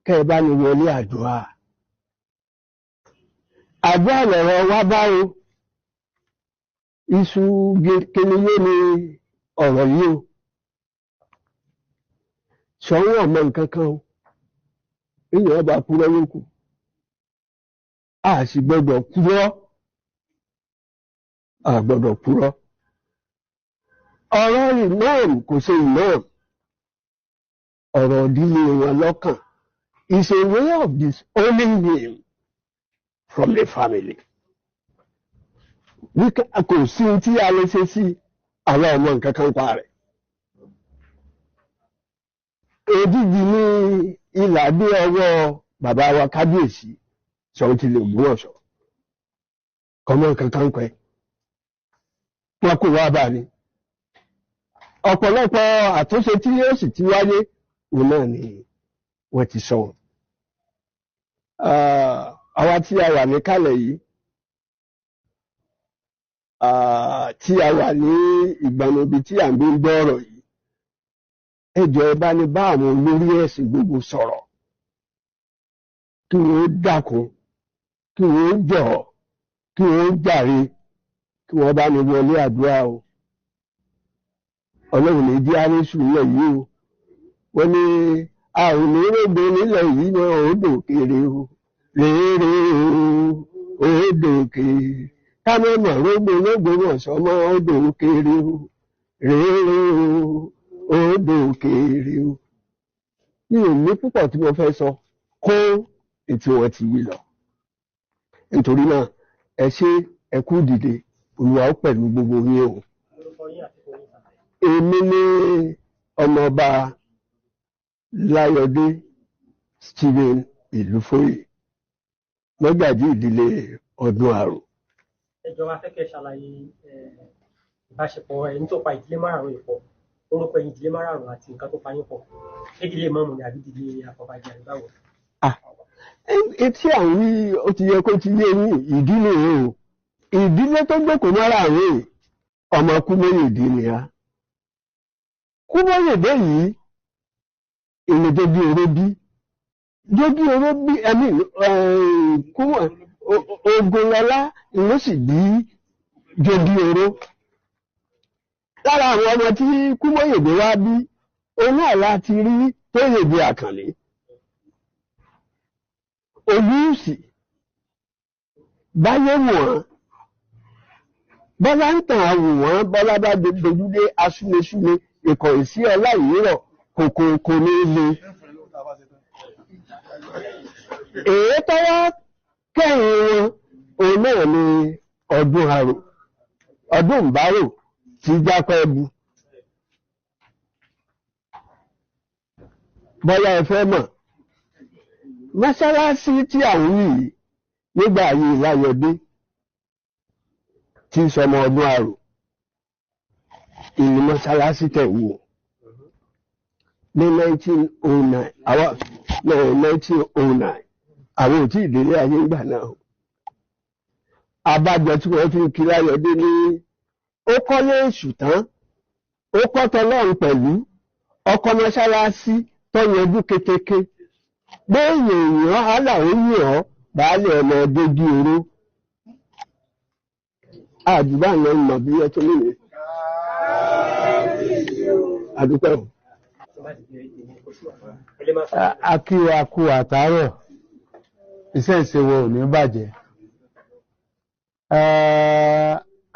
kẹbá ní wọlé àdúrà lọ̀rọ̀ wá báwo iṣu kìnìyé ni ọ̀rọ̀ yìí o ṣọ́wọ́n ọmọ nǹkan kan o èèyàn ọba purọ́ yókù a sì gbọ́dọ̀ purọ́ ọ̀rọ̀ imam kò ṣe imam ọ̀rọ̀ ìdílé wọn lọ́kàn is a way of disowning him from the family. Kò sí tí a lè ṣe sí àwọn ọmọ nǹkan kan pa rẹ̀. Èdìdì ní ìlà dé ọwọ́ bàbá wa kábíyèsí sọ̀rọ̀ ti lè gún ọ̀ṣọ́. Kọ́mọ nǹkan kan pẹ́. Wọ́n kò wá bá ní. Ọ̀pọ̀lọpọ̀ àtúnṣe tí yóò sì ti wáyé òun náà ni wọ́n ti sọ. Àwa tí a wà níkàlẹ̀ yìí tí a wà ní ìgbàlódé tí à ń gbé ń gbọ́ ọ̀rọ̀ yìí, ẹ jọ̀ọ́ ẹ bá ní bá àwọn olórí ẹ̀sìn gbogbo sọ̀rọ̀ kí wọ́n dákun, kí wọ́n jọ̀ọ́, kí wọ́n jàre, kí wọ́n bá ní wọlé àdúrà o. Ọlọ́run ní jẹ́ àrísù nílẹ̀ yìí o. Wọ́n ní a ò ní rògbò nílẹ̀ yìí náà ó dòkèrè o, rèére o, ó dòkèrè. Ká mọ̀ mọ̀ rògbò l'Ógbómọ̀ṣọ́ mọ́ ó dòkèrè o, rèére o, ó dòkèrè o. Mi ò ní púpọ̀ tí mo fẹ́ sọ kó ètò wọn ti wí lọ. Nítorí náà ẹ ṣé, ẹ kú dìde, Olúwa ó pẹ̀lú gbogbo yín o. Èmi ní ọmọọba Láyọ̀dé Stephen Ìlúfóyè, mọ́gàjí ìdílé Ọdún Àrò. Ẹ jọ̀ọ́ wá fẹ́ kẹ́ ṣàlàyé ìbáṣepọ̀ ẹni tó pa ìdílé márààrún yìí pọ̀, orúkọ ẹ̀yin ìdílé márààrún àti nǹkan tó pa yín pọ̀. Ṣé ìdílé mọ́mù ni àbí ìdílé àfọ̀bàjẹ́ àbí báwo? Etí àwọn wí ó ti yẹ kó ti yé yín, ìdílé o. Ìdílé tó jókòó márààrún ọmọ Kúmóyèdé ni a. Kúmóyèdé yìí èlé Jogi Oró bí. Jogi Oró bí Ògúnlọlá ló sì bí Jogi Oró. Lára àwọn ọmọ tí Kúmóyèdé wá bí, òun náà láti rí Tóyèdé Àkànlé. Olúùsì báyé wọ̀n, bọ́lá ń tàn àwò wọ́n, bọ́lá bá dojúdé asúlesúle, ìkọ̀yìn sí ọlá ìrírọ̀, kòkòkò ní ilé. Èyí tọ́wọ́ kẹ́yìn wọn, òun náà ni Ọdún Àrò, Ọdún Ìbárò tí jápẹ́ bu. Bọ́lá ẹ fẹ́ mọ̀, mọ́sálásí tí àwọn yìí nígbà ayé Láyọ̀dé tí sọmọ Ọdún Àrò, ìlú mọ́sálásí tẹ̀wò ní 1909, àwọn ò tí ìdílé ayé ń gbà náà. Abájọ tí wọ́n fi ń kí Láyọ̀dé ní ó kọ́lé èṣù tán, ó kọ́ tọlọ́run pẹ̀lú, ọkọ̀ mọ́sálásí tó yanjú kékeré. Bẹ́ẹ̀yìn èèyàn aláwòyí ọ́ baálé ọmọ Jogi Oró. Àdúgbà náà mọ̀ bí ẹ tó nílé. Àdúpẹ́ o. Akíwa kú àtàárọ̀, iṣẹ́ ìṣèwọ̀ ò ní bàjẹ́.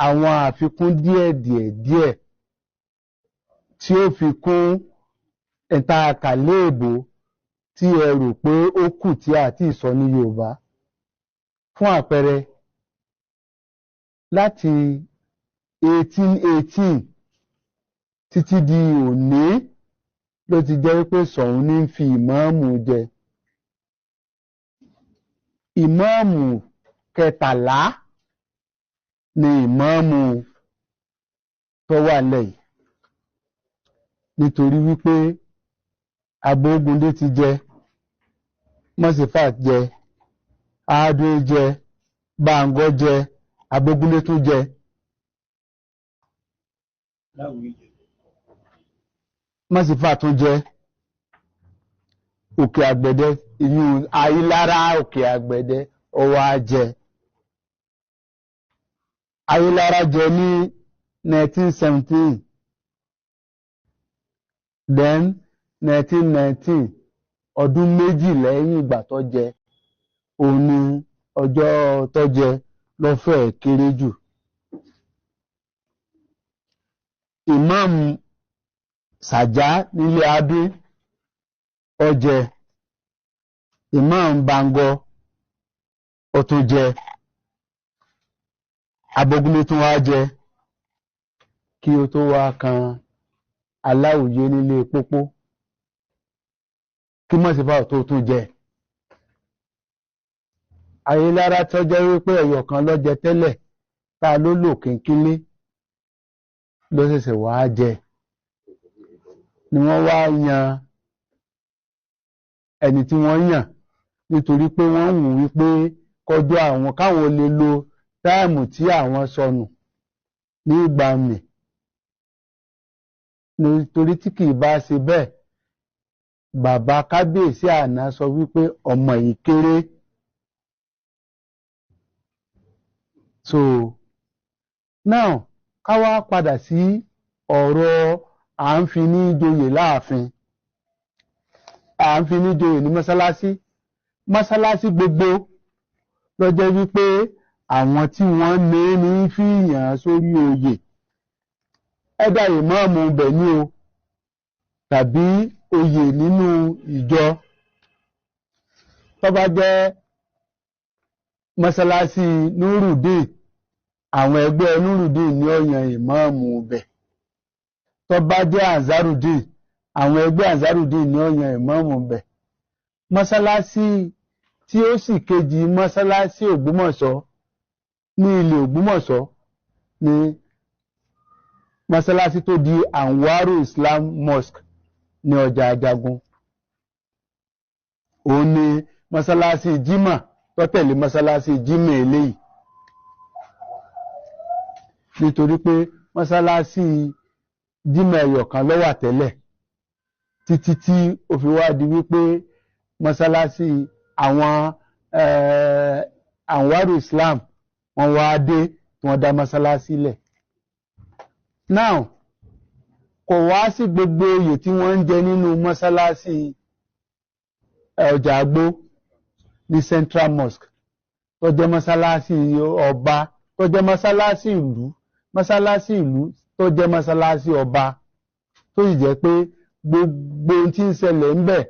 Àwọn àfikún díẹ̀ tí ó fi kún ẹ̀ta àkàléèbó tí ẹ rò pé ó kù tí a ti sọ ní Yorùbá. Fún àpẹẹrẹ, láti 1818 títí di òní ló ti jẹ́ wípé Ṣọ̀ún ní fi ìmáàmù jẹ. Ìmáàmù 13 ni ìmáàmù tó wà lẹ́yìn, nítorí wípé Abógundé ti jẹ, Mọ́sífàt jẹ, Àádó jẹ, Báńgọ́ jẹ, Abógundé tún jẹ. Mọ́sífàt tún jẹ, Òkè Àgbẹ̀dẹ, ìyún Ayílára Òkè Àgbẹ̀dẹ ó wá jẹ. Ayílára jẹ ní 1917, then 1919, ọdún méjì lẹ́yìn ìgbà tó jẹ, òun ni ọjọ́ tó jẹ lọ́fẹ̀ẹ́ kéré jù. Ìmáàmù Sàjá nílé Adé ó jẹ, Ìmáàmù Báńgọ́ ó tún jẹ, Abógundé tún wá jẹ, kí ó tó wá kan Aláwùyé nílé Pópó, kí Mọ́sífàt tó tún jẹ. Ayélára tó jẹ́ wípé ẹyọ kan ló jẹ tẹ́lẹ̀, tá ló lò kínkínlé ló ṣẹ̀ṣẹ̀ wá jẹ, ni wọ́n wá yan ẹni tí wọ́n yàn, nítorí pé wọ́n wù wípé kọjọ́ àwọn káwọn lè lo táìmù tí àwọn sọnù ní ìgbà mi nítorí tí kìí bá ṣe bẹ́ẹ̀ bàbá kábíyèsí àná sọ wípé ọmọ yìí kéré. So now ká wá padà sí ọ̀rọ̀ à ń fi ní joyè láàfin, à ń fi ní joyè ní mọ́sálásí gbogbo ló jẹ́ wípé àwọn tí wọ́n ní fi yàn sórí oyè ẹ̀dà ìmáàmù bẹ̀ ní o tàbí oyè nínú ìjọ. Tó bá jẹ́ mọ́sálásí Nurudeen, àwọn ẹgbẹ́ Nurudeen ní ó yan ìmáàmù bẹ̀. Tó bá jẹ́ Ansarudeen, àwọn ẹgbẹ́ Ansarudeen ní ó yan ìmáàmù bẹ̀. Mọ́sálásí tí ó sì kejì mọ́sálásí Ògbómọ̀ṣọ́ ní ilẹ̀ Ògbómọ̀ṣọ́ ní mọ́sálásí tó di Anwaru Islam Mosque ní ọjà Àjàgùn. Òun ni mọ́sálásí Jímọ̀ tó tẹ̀lé mọ́sálásí Jímọ̀ eléyìí. Nítorí pé mọ́sálásí Jímọ̀ ẹyọ̀kan ló wà tẹ́lẹ̀ títí tí ó fi wá di wípé mọ́sálásí àwọn Anwaru Islam wọ́n wá dé tí wọ́n dá mọ́sálásí lẹ̀. Now kò wá sí gbogbo oyè tí wọ́n ń jẹ nínú mọ́sálásí ọjà Àgbó ní Central Mosque tó jẹ́ mọ́sálásí ọba tó jẹ́ mọ́sálásí ìlú tó jẹ́ mọ́sálásí ọba tó sì jẹ́ pé gbogbo ohun tí ń ṣẹlẹ̀ ń bẹ̀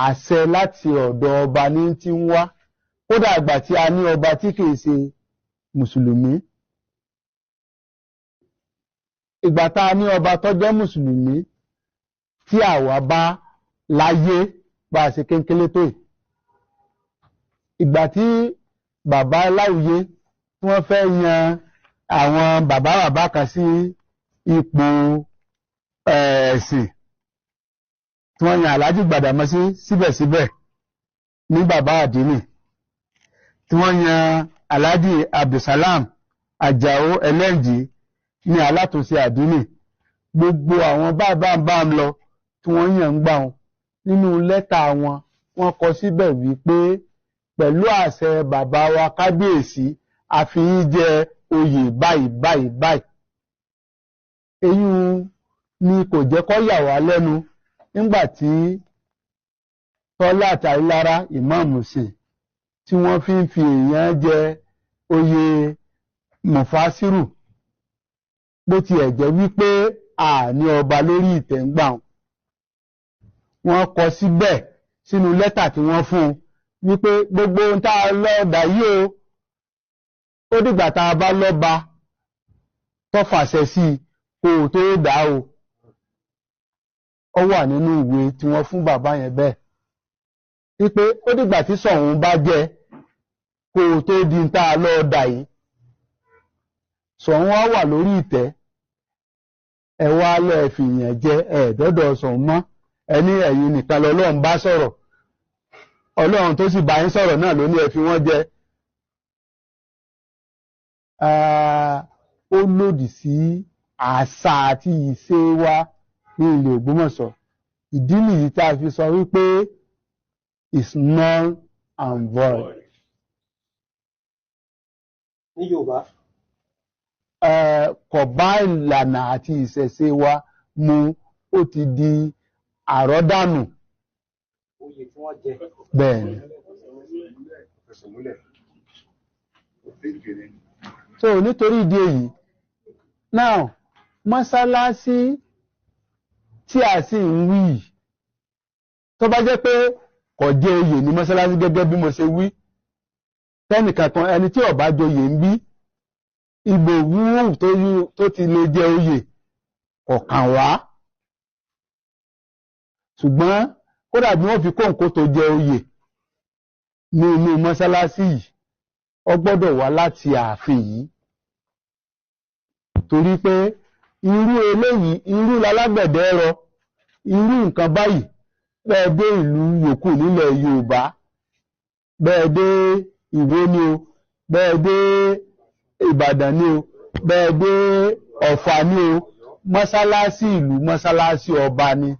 àṣẹ láti ọ̀dọ̀ ọba ní tí ń wá. Kódà àgbà tí a ní ọba tí kìí ṣe mùsùlùmí, ìgbà tá a ní ọba tó jẹ́ mùsùlùmí tí àwa bá láyé bá a ṣe kéńkélé tó yìí, ìgbà tí bàbá Láwùyé tí wọ́n fẹ́ yan àwọn bàbá kan sí ipò ẹ̀sìn tí wọ́n yan Alhaji Gbàdàmọ́sí síbẹ̀síbẹ̀ ní bàbá àdínì, tí wọ́n yan Alhaji Abdulsalam Àjàó Ẹlẹ́ǹjì ní alátúnṣe àdínì. Gbogbo àwọn bá ń lọ tí wọ́n yàn ń gbà wọn nínú lẹ́tà wọn wọ́n kọ síbẹ̀ wípé pẹ̀lú àṣẹ bàbá wa kábíyèsí a fi yín jẹ oyè báyìí. Èyí ni kò jẹ́ kó yà wá lẹ́nu nígbà tí Tọ́lá Àtàrílára ìmáàmù sìn tí wọ́n fi ń fi èèyàn jẹ oyè mufasiru bó tiẹ̀ jẹ́ wípé àní ọba lórí ìtẹ́ ń gbà wọ́n kọ síbẹ̀ sínú lẹ́tà tí wọ́n fún un wípé gbogbo ohun tá a lọ́ọ̀dà yìí ó dìgbà tá a bá lọ́ba tó fàṣẹ sí kó o tó dá o. Ó wà nínú ìwé tí wọ́n fún bàbá yẹn bẹ́ẹ̀ wípé ó dìgbà tí Ṣọ̀ún bá jẹ kó o tó di tá a lọ́ọ̀dà yìí. Ṣọ̀ún wá wà lórí ìtẹ́ ẹ wá lẹ́ẹ̀ fìyàn jẹ ẹ̀ẹ́dọ́dọ̀ Ṣọ̀ún mọ́ ẹni ẹ̀yin nìkan lọ́lọ́run bá sọ̀rọ̀, Ọlọ́run tó sì bá yín sọ̀rọ̀ náà ló ní ẹ fi wọ́n jẹ. Ó lòdì sí àṣà àti ìṣe wa ní ilẹ̀ Ògbómọ̀ṣọ́. Ìdí nìyí tá a fi sọ wípé is null and void. Ní Yorùbá. Kò bá ìlànà àti ìṣẹ̀ṣe wa mu, ó ti di àrọ́dànù. Oyè tí wọ́n jẹ. Bẹ́ẹ̀ni. So nítorí ìdí èyí, now mọ́sálásí tí a sì ń wí tó bá jẹ́ pé kò jẹ oyè ní mọ́sálásí gẹ́gẹ́ bí mo ṣe wí, tẹ́nìkan kan ẹni tí ó bá joyè ń bí ìgbò wúrù tó ti lè jẹ oyè kọ̀kan wá. Ṣùgbọ́n kódà bí wọ́n fi kóǹkó tó jẹ oyè ní inú mọ́sálásí yìí ó gbọ́dọ̀ wá láti ààfin yìí, torí pé irú eléyìí irú lálágbẹ̀dẹ rọ irú nǹkan báyìí bẹ́ẹ̀ dé ìlú yòókù nílẹ̀ Yorùbá, bẹ́ẹ̀ dé Ìwó ni o, bẹ́ẹ̀ dé Ìbàdàn ni o, bẹ́ẹ̀ dé Ọ̀fà ní o mọ́sálásí ìlú mọ́sálásí ọba ni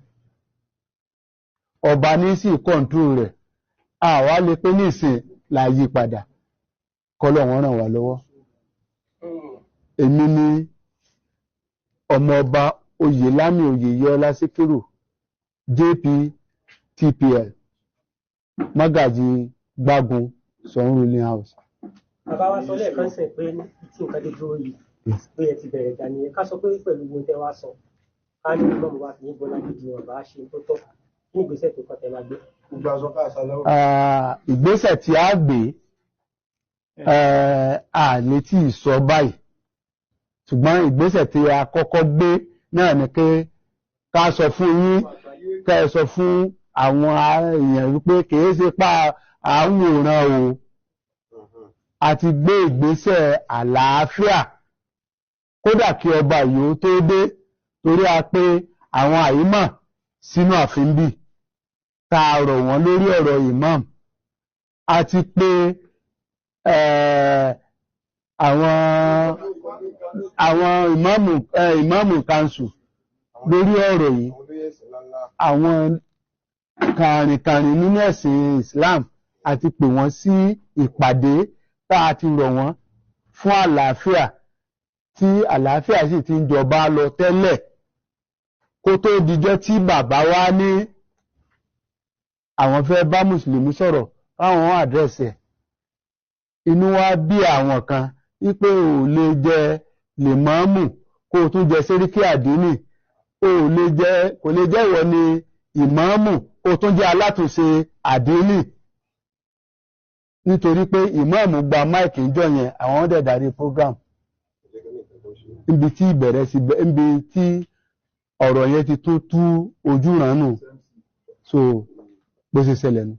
ọba ní sí kọ́ńtró rẹ̀ àwa lè pé nísìn la yí padà kọ́lọ̀ wọn ràn wá lọ́wọ́. Èmi ni ọmọọba Oyèlámì Oyèyọlá Síkírù JP TPL Mágàjí Gbágun Ṣọ̀ún ruling house. Bàbá wa sọ lẹ́ẹ̀kan sẹ̀ pé tí nǹkan dé dúró yìí pé ẹ ti bẹ̀rẹ̀ ìjà nìyẹn ká sọ pé pẹ̀lú ohun tẹ́ wá sọ ká ní ìmọ̀ wa fi ní bọ́lá gidi wọn bá ṣe tó tọ́ ní ìgbésẹ̀ tó kàn tẹ́ máa gbé. Ìgbésẹ̀ tí a gbé a lè tí ì sọ báyìí ṣùgbọ́n ìgbésẹ̀ tí a kọ́kọ́ gbé náà ni pé ká sọ fún yín ká ẹ sọ fún àwọn èèyàn wípé kìí ṣe pa àwòrán o a ti gbé ìgbésẹ̀ àlàáfíà kódà kí ọba yìí ó tó dé torí a pé àwọn àìmọ̀ sínú ààfin bí tá a rọ̀ wọ́n lórí ọ̀rọ̀ imam a ti pé àwọn ìmáàmù kanṣu lórí ọ̀rọ̀ yìí àwọn kàrìnkàrìn nínú ẹ̀sìn Islam àti pè wọ́n sí ìpàdé tá a ti rọ̀ wọ́n fún àlàáfíà tí àlàáfíà sì ti ń jọba lọ tẹ́lẹ̀ kó tó dijọ́ tí bàbá wa ní àwọn fẹ́ bá mùsùlùmí sọ̀rọ̀ káwọn àdírẹ́sì ẹ̀ inú wa bí àwọn kan wípé ò lè jẹ lèmọ́mù kó o tún jẹ séríkì àdínì kò lè jẹ́ ìwọ ni ìmáàmù kó o tún jẹ́ alátúnṣe àdínì nítorí pé ìmáàmù gba máìkì ìjọ yẹn àwọn dẹ̀ darí program níbi tí ìbẹ̀rẹ̀ sí níbi tí ọ̀rọ̀ yẹn ti tó tú ojú ránù so bó ṣe ṣẹlẹ̀ nù.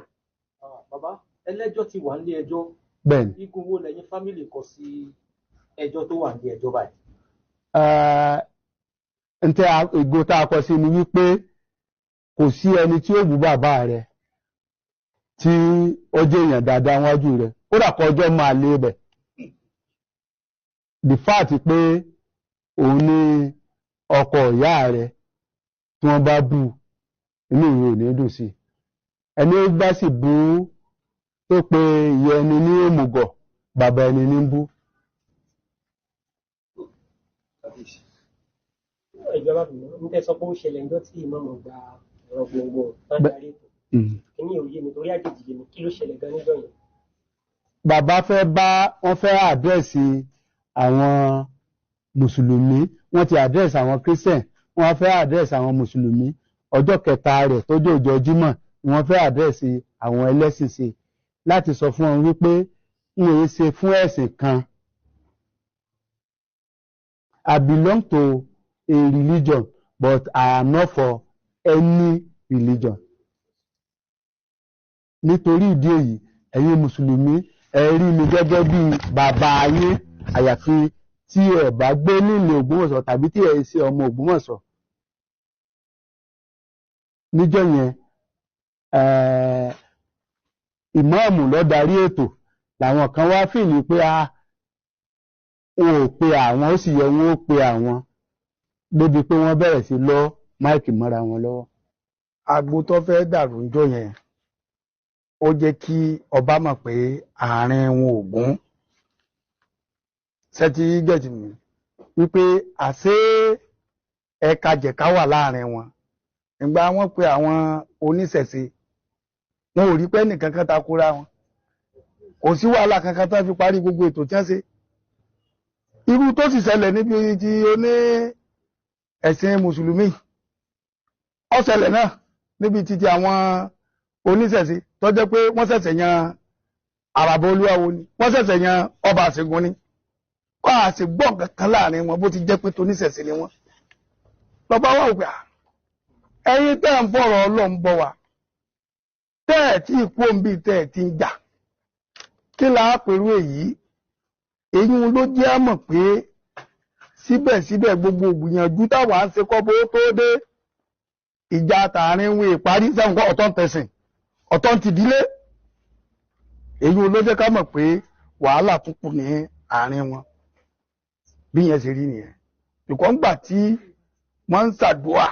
Bàbá ẹlẹ́jọ́ ti wà nílé ẹjọ́ bẹ́ẹ̀ni igun wo lẹ́yìn fámìlì kọ sí ẹjọ́ tó wà nílé ẹjọ́ báyìí. ntẹ ìgò tá a kọ sí ni wípé kò sí ẹni tí ó bú bàbá rẹ̀ tí ó jẹ́ èèyàn dáadáa wájú rẹ̀ kódà kọjọ́ máa lé bẹ̀ the fact pé òun ní ọkọ ìyá rẹ̀ tí wọ́n bá bú inú ìwé ò ní dùn sí ẹni ó bá sì bú tó pe ìyá ẹni ní òmùgọ̀ bàbá ẹni ní bú. Ìjọba ń tẹ́sọ pé ó ṣẹlẹ̀ ńjọ́ tí ìmọ̀mọ̀ gba ọ̀rọ̀ gbogbo tán darí ètò kíní òye mi torí àjèjì lèmi kí ló ṣẹlẹ̀ gan níjọ́ yẹn. Bàbá wọ́n fẹ́ àdírẹ́sì àwọn mùsùlùmí wọ́n ti àdírẹ́sì àwọn christian wọ́n fẹ́ àdírẹ́sì àwọn mùsùlùmí ọjọ́ kẹta rẹ̀ tó jẹ́ ọjọ́ Jímọ̀ ni wọ́n fẹ́ àdírẹ́sì àwọn ẹlẹ́sìn sí láti sọ fún wọn wípé n ò ṣe fún ẹ̀sìn kan. I belong to a religion but I am not for any religion. Nítorí ìdí èyí ẹ̀yin mùsùlùmí ẹ rí mi gẹ́gẹ́ bí bàbá yín àyàfi tí ẹ bá gbé nílé Ògbómọ̀ṣọ́ tàbí tí ẹ ṣe ọmọ Ògbómọ̀ṣọ́. Níjọ́ yẹn ìmáàmù ló darí ètò làwọn kan wá fìlì pé wọn ò pe àwọn ó sì yẹ wọn ó pe àwọn débi pé wọ́n bẹ̀rẹ̀ sí lọ máìkì mọ́ra wọn lọ́wọ́. Àgbo tó fẹ́ dàrú ńjọ́ yẹn ó jẹ́ kí ọba mọ̀ pé àárín wọn ò gún sẹ́tí gẹ̀ẹ́tì mi wípé àṣé ẹ̀ka jẹ̀ká wà láàrin wọn nígbà wọ́n pe àwọn oníṣẹ̀ṣe wọn ò rí pé nìkan kan takora wọn kò sí wàhálà kankan tó fi parí gbogbo ètò tí wọ́n ṣe irú tó sì ṣẹlẹ̀ níbi tí oní ẹ̀sìn mùsùlùmí ó ṣẹlẹ̀ náà níbi títí àwọn oníṣẹ̀ṣe tó jẹ́ pé wọ́n ṣẹ̀ṣẹ̀ yan àràbà olúwawo ni wọ́n ṣẹ̀ṣẹ̀ yan ọba àṣegun ni kọ́ àṣegbọ́n kankan láàrin wọn bó ti jẹ́ pé toníṣẹ̀ṣe ni wọ́n lọ́ba wà wípé ẹ̀yin tẹ́ ń fọ̀rọ̀ Ọlọ́run bọ̀ wá tẹ́ ẹ̀ tí ìkú òǹbí tẹ́ ẹ̀ ti ń jà kí la pẹ̀lú èyí ló jẹ́ àmọ̀ pé síbẹ̀síbẹ̀ gbogbo ìgbìyànjú táwa ń ṣe kọ́ bó tó dé ìjà tààrin wọn ìparí sẹ́wọ̀n ọ̀tọ̀ ń tẹ̀sìn ọ̀tọ̀ ń tìdílé èyí ló jẹ́ ká mọ̀ pé wàhálà tún kù ní àárín wọn bí yẹn ṣe rí nìyẹn ìkọ́ ń gbà tí wọ́n ń ṣàdúà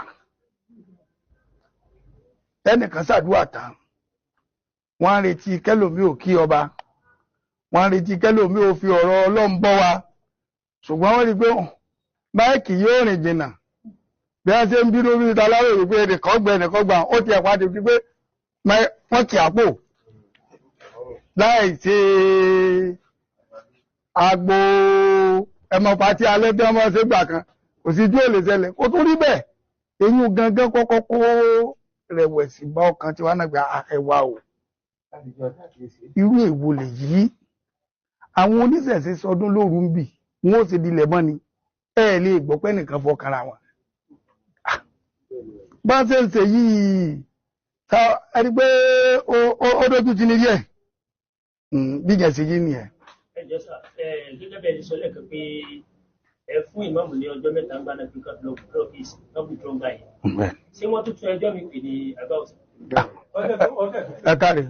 ẹnìkan ṣàdúà tán wọ́n ń retí kẹ́lòmí ò kí ọba wọ́n ń retí kẹ́lòmí ò fi ọ̀rọ̀ Ọlọ́run bọ́ wa ṣùgbọ́n wọ́n rí pé máìkì yóò rìn jìnnà bí wọ́n ṣe ń bínú bí ta láròyé pé ẹnìkan gbà ó ti ẹ̀pá ti fi pé wọ́n kì àpò láì ṣe agbo ẹmọ̀pá tí alẹ́ tí wọ́n máa ṣe gbà kan kò sí tí ó lè ṣẹlẹ̀ kó tó rí bẹ́ẹ̀ eyín gangan kọ́kọ́ kó rẹ̀wẹ̀sì bá ọkàn tí wọ́n náà gba ẹwà o irú èwo lè yí àwọn oníṣẹ̀ṣe sọdún lóru ń bì wọ́n ó ṣe dilẹ̀ mọ́ ni ẹ lè gbọ́ pé nìkan fọkànra wọn bá ṣe ń ṣe yìí ẹni pé ó dójú ti ní díẹ̀ bí jẹ́ sí yìí nìyẹn. ẹ jẹ́ sà gẹ́gẹ́ bẹ́ẹ̀ ni sọ lẹ́ẹ̀kan pé ẹ fún ìmáàmù ní ọjọ́ mẹ́ta ń gbáná bí káfíńlọ blọọkìs lọ́bù tó ń gbà yẹn ṣé wọ́n tún tún ẹjọ́ mi pè ní àgbà ọ̀sẹ̀. ẹ káre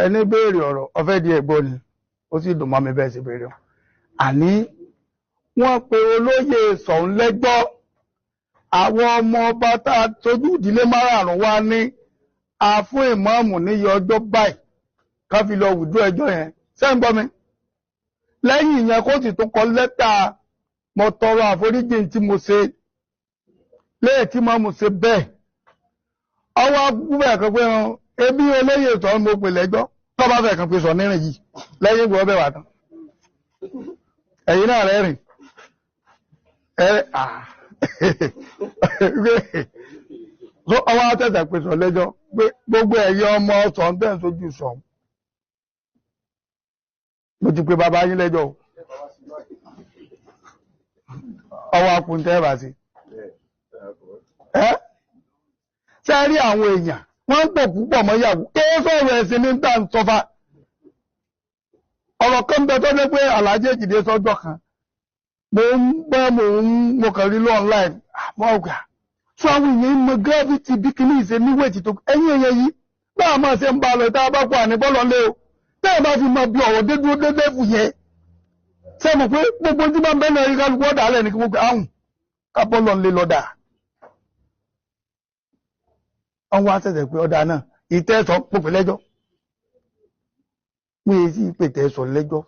ẹni béèrè ọ̀rọ̀ ọ̀fẹ́ di ẹ̀gbọ́n ni ó sì dùn mọ́ mi bẹ́ẹ̀ sí béèrè àní wọ́n pe olóyè Ṣọ̀ún lẹ́jọ́ àwọn ọmọ ọba tá a tójú ìdílé márààrún wá ní a fún ìmáàmù níye ọjọ́ báyìí ká fi lọ wùdú ẹjọ́ yẹn ṣé ń gbọ́ mi lẹ́yìn ìyẹn kó sì tún kọ lẹ́tà mo tọrọ àforíjì tí mo ṣe lẹ́yìn tí máàmù ṣe bẹ́ẹ̀ ọwọ́ gbúgbẹ́ kan pé ebi olóyè Ṣọ̀ún mo pè lẹ́jọ́ tó bá fẹ́ kan pé sọ nírìn yìí lẹ́yìn ìgbọ́ bẹ́ẹ̀ wà tán ẹ̀yin náà rẹ̀ rìn ọwọ́ àtẹ̀tẹ̀ pé sọ lẹ́jọ́ pé gbogbo ẹ̀yẹ ọmọ Ṣọ̀ún tẹ̀ ń sojú Ṣọ̀ún mo ti pe bàbá yín lẹ́jọ́ ọwọ́ akùntẹ́ ẹ̀bà sí ṣe rí àwọn èèyàn wọ́n ń pọ̀ púpọ̀ mọ́ ìyàwó kéé sọ̀rọ̀ ẹ̀sìn ní tà ń sọfà ọ̀rọ̀ kan bẹ tó dé pé Àlàájì Èjìdé sọ́jọ́ kan mo kàn rí lọ́n láì àmọ́ ọ̀gá fún àwọn èèyàn mọ gravity bí kìíní ìṣe níwèétì tó ẹ̀yìn èèyàn yìí náà máa ṣe ń bá lọ tá a bá kó àníbọ́lọ́ lé o tẹ́ẹ̀ bá fi mọ bí ọ̀rọ̀ dédúró dédé fù yẹ ṣe mọ̀ pé gbogbo tí máa ń bẹ́ẹ̀ náà rí kálukú ọ̀dà alẹ́ ní kí gbogbo àrùn kábọ́lọ́ lé lọ́dà wọ́n wá ṣẹ̀ṣẹ̀ pé ọ̀dà náà ìtẹ́sọ̀ pòpè lẹ́jọ́ pé sí ìpètẹ́sọ̀ lẹ́jọ́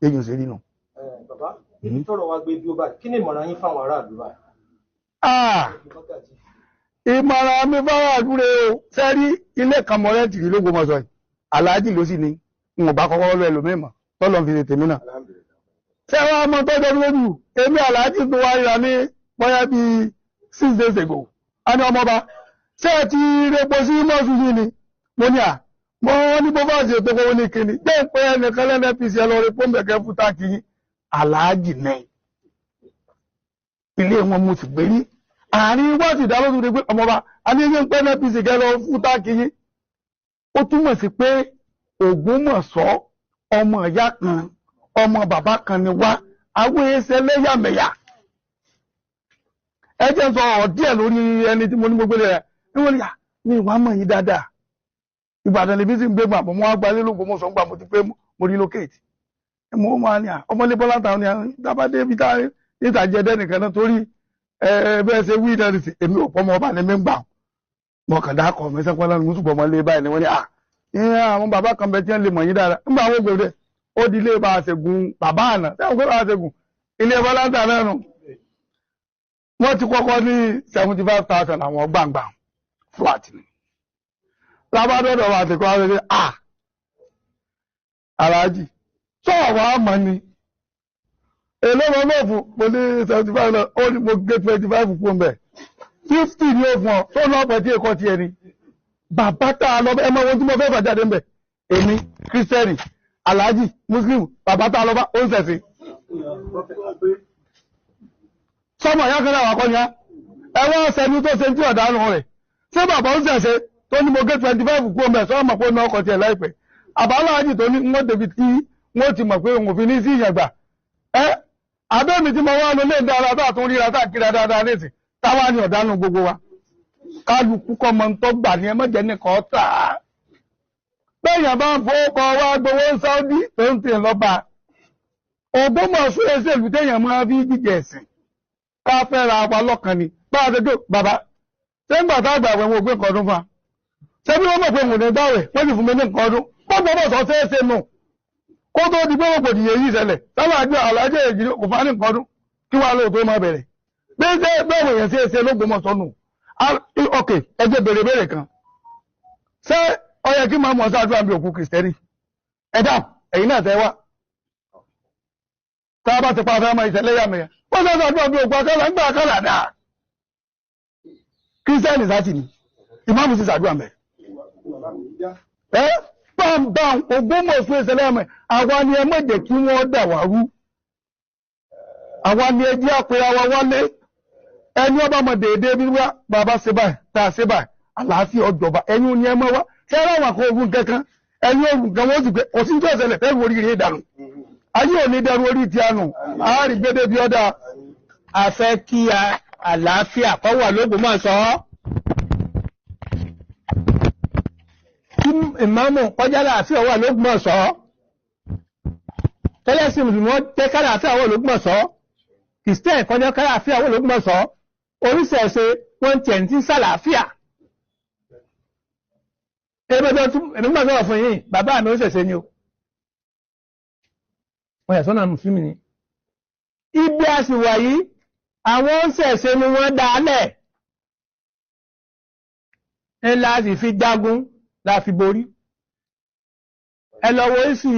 èyàn ṣe rí nù. Bàbá ibi tọ́rọ̀ wa gbé dúró báyìí kí ni ìmọ̀ràn yín fáwọn aráàlú báyìí. ìmọ̀ràn mi fáwọn àdúrà o sẹ́rí ilé kan mọ́rẹ́ǹtì rí l'Ógbómọ̀ṣọ́ yìí Aláàjì ló sì ní n ò bá kọ́kọ́ lọ ẹlòmíì mọ̀ tọ́lọ́ fi ṣe tèmi náà. ṣé wàá mọ tọ́jọ́ lójú èmi Aláàjì tó wá ríra ní bóyá bíi 6 days ago a ní ọmọba ṣé ẹ ti repo sí mọ́ọ̀sù yìí ni mo ní à mo ní bó bá ṣe tó kówó ní kíni jẹ́ ìpé ẹnìkan lẹ́nu apc ẹ lọ rí pọ́ńbẹ̀kẹ́ fún táàkì yín Aláàjì náà ilé wọn mo sì gbé ní àárín wá sì dá lóṣù pé ọmọba a ní yín pé apc kẹ lọ fún táàkì yín ó túmọ̀ sí pé Ògbómọ̀ṣọ́ ọmọ ìyá kan ọmọ bàbá kan ni wá àwọn ẹsẹ̀ lẹ́yàmẹ̀yà ẹ jẹ́ sọ ọ̀rọ̀ díẹ̀ lórí ẹni tí mo ní gbogbo rẹ̀ níwọ̀n ní ìwà mọ̀ yín dáadáa Ìbàdàn lè bí sí ń gbé gbàgbọ́ mo wá gba ilé l'Ógbómọ̀ṣọ́ ń gbà mo ti pé mo relocate mo máa ní ọmọlé Bọ́lá táwọn ní dábàdé ibi tá níta jẹ dẹ́nìkan náà torí bẹ́ẹ̀ ṣe wí náà sí èmi ò pọ́nmọ́ ọba ní mi ń gbà mo kàn dá kọ̀ mẹ́sàn pọ́nlá ní mùsùlùmọ́ ọmọlé báyìí ni wọ́n ní àwọn bàbá kan bẹ tí wọ́n lè mọ̀ yín dáadáa nígbà àwọn ògbèrè ó di ilé bá a ṣègùn bàbá àná sẹ́wọ̀n pé bá a ṣègùn ilé Bọ́lá táwọn náà nù wọ́n ti kọ́kọ́ ní 75,000 àwọn gbàǹgbà flat ni lábádọ́dọ̀ wà tí kọ́ wá rẹ̀ Aláàjì sọ́ọ̀ wá mọ̀ ni èlọ́mọ náà fún mo ní 75 náà ó ní mo gé 25 fún bẹ̀ 50 ní ó fún ọ tó náà pẹ̀ tí èkọ́ ti ẹni bàbá tá a lọ ẹmọ ohun tí mo fẹ́ fàjáde ń bẹ̀ èmi kírísítẹ́nì Aláàjì Muslim bàbá tá a lọ bá ó ń sẹ̀sìn sọmọ ìyá kan náà wà kọ́ ni á ẹwọ́n ọ̀sẹ̀ni tó ṣe tí ọ̀dánù rẹ̀ ṣé bàbá ó sẹ̀sẹ̀ tó ní mo gé 25 kú ọmọ ẹ̀sọ́ ọmọ pé náà ọkọ̀ tiẹ̀ láìpẹ́ àbáláàjì tó ní wọ́n débi tí wọ́n ti mọ̀ pé òun fi ní sí ìyàgbà abẹ́mi tí mo wá lọ lé dára tá àtún ríra tá kíra dáadáa nísìn táwa ní ọ̀dánù gbogbo wa kálukú kọ́ mọ tó gbà ní ẹmọ́jẹ́ nìkan tà á bẹ́ẹ̀yàn bá ń fowókọ wá gbowó Saudi tó ń tẹ̀ lọ́ba Ògbómọ̀ṣọ́ ẹsẹ̀lú téèyàn máa fi jíjẹ ẹ̀sìn ká fẹ́ ra wa lọ́kàn ni bá a ṣe tó bàbá ṣé ń gbà tá àgbà ẹ̀wọ̀n ògbé nǹkan ọdún fa ṣé bí wọ́n mọ̀ pé mò ní gbàwẹ̀ wọ́n sì fún mi ní nǹkan ọdún Ògbómọ̀ṣọ́ ṣeéṣe nù kó tó di gbogbo òdìyẹ yìí ṣẹlẹ̀ sábà àjọ àlàjẹ èjì kò fà ní nǹkan ọdún kí wàá lóòótọ́ máa bẹ̀rẹ̀ bí ṣe bẹ́ẹ̀ wọ̀nyẹn ṣeéṣe l'Ógbómọ̀ṣọ́ nù ok ẹjẹ bèrè kan ṣé ó yẹ kí máa mọ̀ sáájú àmì òkú kìrìsìtẹ́nì ẹ̀dá ẹ̀yìn náà tẹ́ wá tá a bá ti pa afẹ́ ọmọ ìṣẹ̀lẹ̀ yàmẹ̀yà wọ́n sọ sáájú àmì òkú akẹ́lẹ̀ ń gbà akẹ́lẹ̀ àdá kìrìsìtẹ́nì sáàtì ni ìmáàmù sí sáájú àmẹ́ ẹ bámbám Ògbómọ̀ṣọ́ ìṣẹ̀lẹ̀ yàmẹ̀ àwa ni ẹ má jẹ́ kí wọ́n dà wá rú àwa ni ẹ jẹ́ àpè àwa wálé ẹni ọba mọ̀ déédé bí wá bàbá ṣe báyìí tá a ṣe báyìí àlàáfíà ọjọba ẹni ò ní ẹ mọ́ wá ṣé ẹ ráwọn àkọ ogun kankan ẹni ogun kan wọ́n sì pé kò sí tó ṣẹlẹ̀ tẹ́rù orí rẹ̀ dànù ayé ò ní dẹrù orí ti ànù àárí gbédé bí ọ̀dà. a fẹ́ kí àlàáfíà kó wà l'Ógbómọ̀ṣọ́ kí ìmáàmù kọjá àlàáfíà wà l'Ógbómọ̀ṣọ́ tẹ́lẹ̀ sí mùsùlùmí tẹ́ kálàáfíà wà l'Ógbómọ̀ṣọ́ kìrìsìtẹ́nì kọjá kálàáfíà wà l'Ógbómọ̀ṣọ́ oríṣiríṣi wọ́n tiẹ̀ ń tí sàlàáfíà. Ẹgbẹ́jọ́ tún ẹ̀mí gbà sọ́rọ̀ fún yìí, bàbá mi ó ṣẹ̀ṣẹ̀ ni o. Wọ́n yà sọ́nà Mùsùlùmí ni. Ibi a sì wà yìí, àwọn ó ṣẹ̀ṣẹ̀ ni wọ́n dálẹ̀. Ẹ láti fi jagun, la fi borí. Ẹ lọ wo sí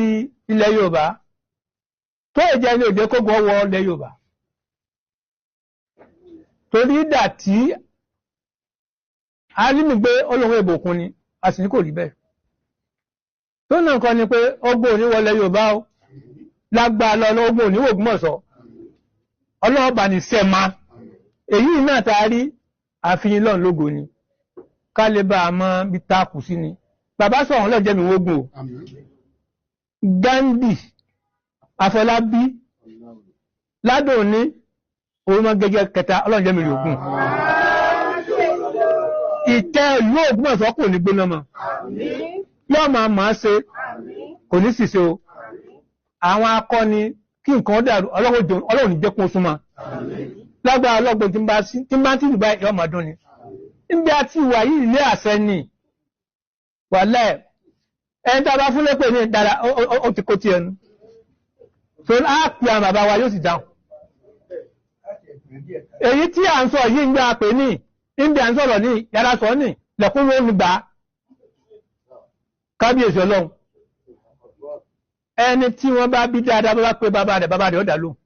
ilẹ̀ Yorùbá. Tó ìjẹ́ ní òjò kógun ọwọ́ ilẹ̀ Yorùbá. Torí ìdà tí a nínú gbé olóhun ìbòkun ni a sì ní kò rí bẹ́ẹ̀ tó náà kọ́ ni pé ọgbọ́n òní wọlé Yorùbá ó lágbà lọ́lọ́ ọgbọ́n òní Ògbómọ̀ṣọ́ ọlọ́ọ̀bà ní sẹ́ma èyí náà taari àfihàn lọ́n lógo ni ká lè bá a mọ́ bí táàkù sí ni bàbá sọ̀rọ̀ lọ́jẹ́ mi wógun o Gandhi Afọlábí Ládòní òun gẹ́gẹ́ kẹta ọlọ́jẹ́ mi yòókùn ìtẹ́ ìlú Ògbómọ̀ṣọ́ kò ní gbóná mọ́ yóò máa ṣe kò ní ṣìṣe o àwọn akọni kí nǹkan dàrú Ọlọ́run ní jẹ́ kó súnmọ́ lágbára ọlọ́gbọ̀n tí bá tí ìlú báyìí ọmọ ọdún ni níbi àti ìwà yìí ilé àṣẹ ni wàlẹ́ ẹni tí a bá fún lépè ní ìdára ó ti kó ti ẹnu so á pè àwọn bàbá wa yóò sì dáhùn èyí tí à ń sọ yìí ń gbà pè ní India ń sọ̀rọ̀ ní yàrá sọ ní lẹ́kún ló ń gbà kábíyèsí Ọlọ́run ẹni tí wọ́n bá bí dáadáa bá pé bàbá rẹ̀ ó dá lóhùn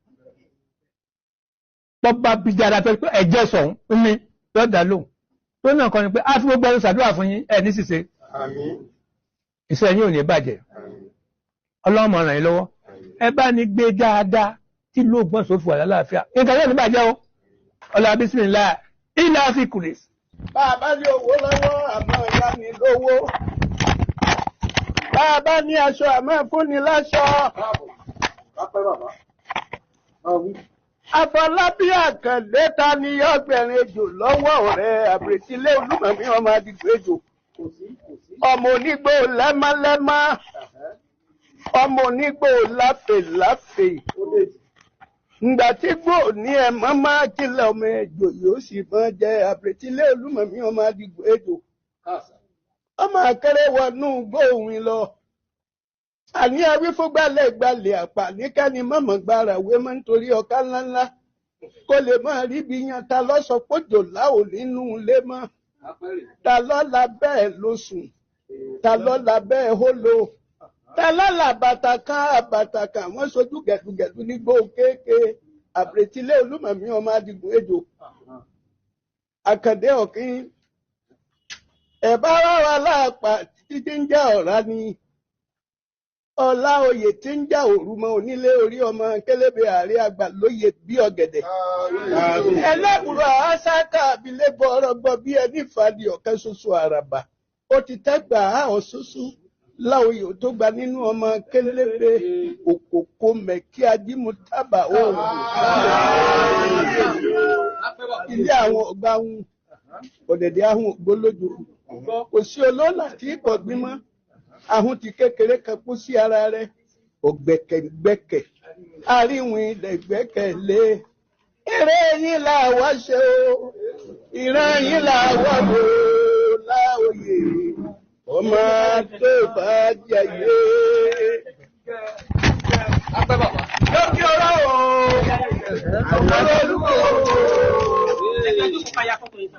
bọ́ bá bí dáadáa pé ẹ̀jẹ̀ sọ̀hún ní ó dá lóhùn tó náà kọ́ ni pé a fi gbogbo ẹnu ṣàdúrà fún yín ẹ̀ ní ṣìṣe iṣẹ́ yín ò ní bàjẹ́ Ọlọ́run máa ràn yín lọ́wọ́ ẹ bá ní gbé dáadáa tí l'Ógbómọ̀ṣọ́ fi wà lálàáfíà nǹkan yóò ní bàjẹ́ o ọlá bísímìlá ilẹ̀ àfikùnlẹ̀. Bàbá ní owó lọ́wọ́ àmọ́ ìyá ní lówó. Bàbá ní aṣọ àmọ́ fúnni láṣọ. Afọlábí Àkàndé ta ni ọgbẹ̀rin ejò lọ́wọ́ ọ̀rẹ́ àbètílé Olúmọ̀mí ọmọ Adigun ejò. Ọmọ onígbò lẹ́mọ́lẹ́mọ́. Ọmọ onígbò láfèláfè. Ngbà tí gbò ní ẹ̀mọ́ máa kílẹ̀ ọmọ ejò yóò sì mọ́ jẹ́ àbètílé Olúmọ̀mí ọmọ Adigun ejò. Ọmọ akẹ́rẹ́ wọnú gbóhùn lọ. Àní awífúgbálẹ̀ gbalẹ̀ àpà ní kẹ́ni mọ̀mọ́ gbára wé mọ́ nítorí ọ̀ká ńláńlá. Kó lè máa rí bí yan ta lọ́sọ pójò láò nínú ilé mọ́. Ta lọ́la bẹ́ẹ̀ ló sùn. Ta lọ́la bẹ́ẹ̀ hó lo. Ta lọ́la bàtà kan wọ́n sojú gẹ̀dùgẹ̀dù ní gbó kéèké. Àbètílé Olúmọ̀mí ọmọ Adigun ejò. Àkàndé ọ̀kín. Ẹ̀bá rárá láàpá títí ń jẹ́ ọ̀rá ni. Ọlá oyè tí ń jà òru mọ́ onílé orí ọmọ kélébé ààrẹ àgbà lóye bí ọ̀gẹ̀dẹ̀. Ẹlẹ́bùrọ̀ àásáká abilé bọ́ ọ̀rọ̀ gbọ́ bí ẹni fàdí ọ̀kan ṣoṣo àràbà. Ó ti tẹ́gbà á ọ̀ṣoṣo láòyè tó gba nínú ọmọ kélébé òkòkò mẹ́kí ajímú tábà òòrùn. Ilé àwọn ọgbà ń ọ̀dẹ̀dẹ̀ ahùn ògbólójò. Kò sí olóòlà tí kò gbímọ́. ahun ti kékeré kan kú sí ara rẹ̀ ògbẹ̀kẹ̀gbẹ̀kẹ̀ àríwìn ìdẹ̀gbẹ̀kẹ̀lé eré yín là wá ṣe o ìran yín là wá wò láòyè ọmọ tó bá jẹyé. lókè ọ̀rọ̀ o àwọn olùkọ́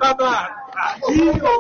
bàbá àti o.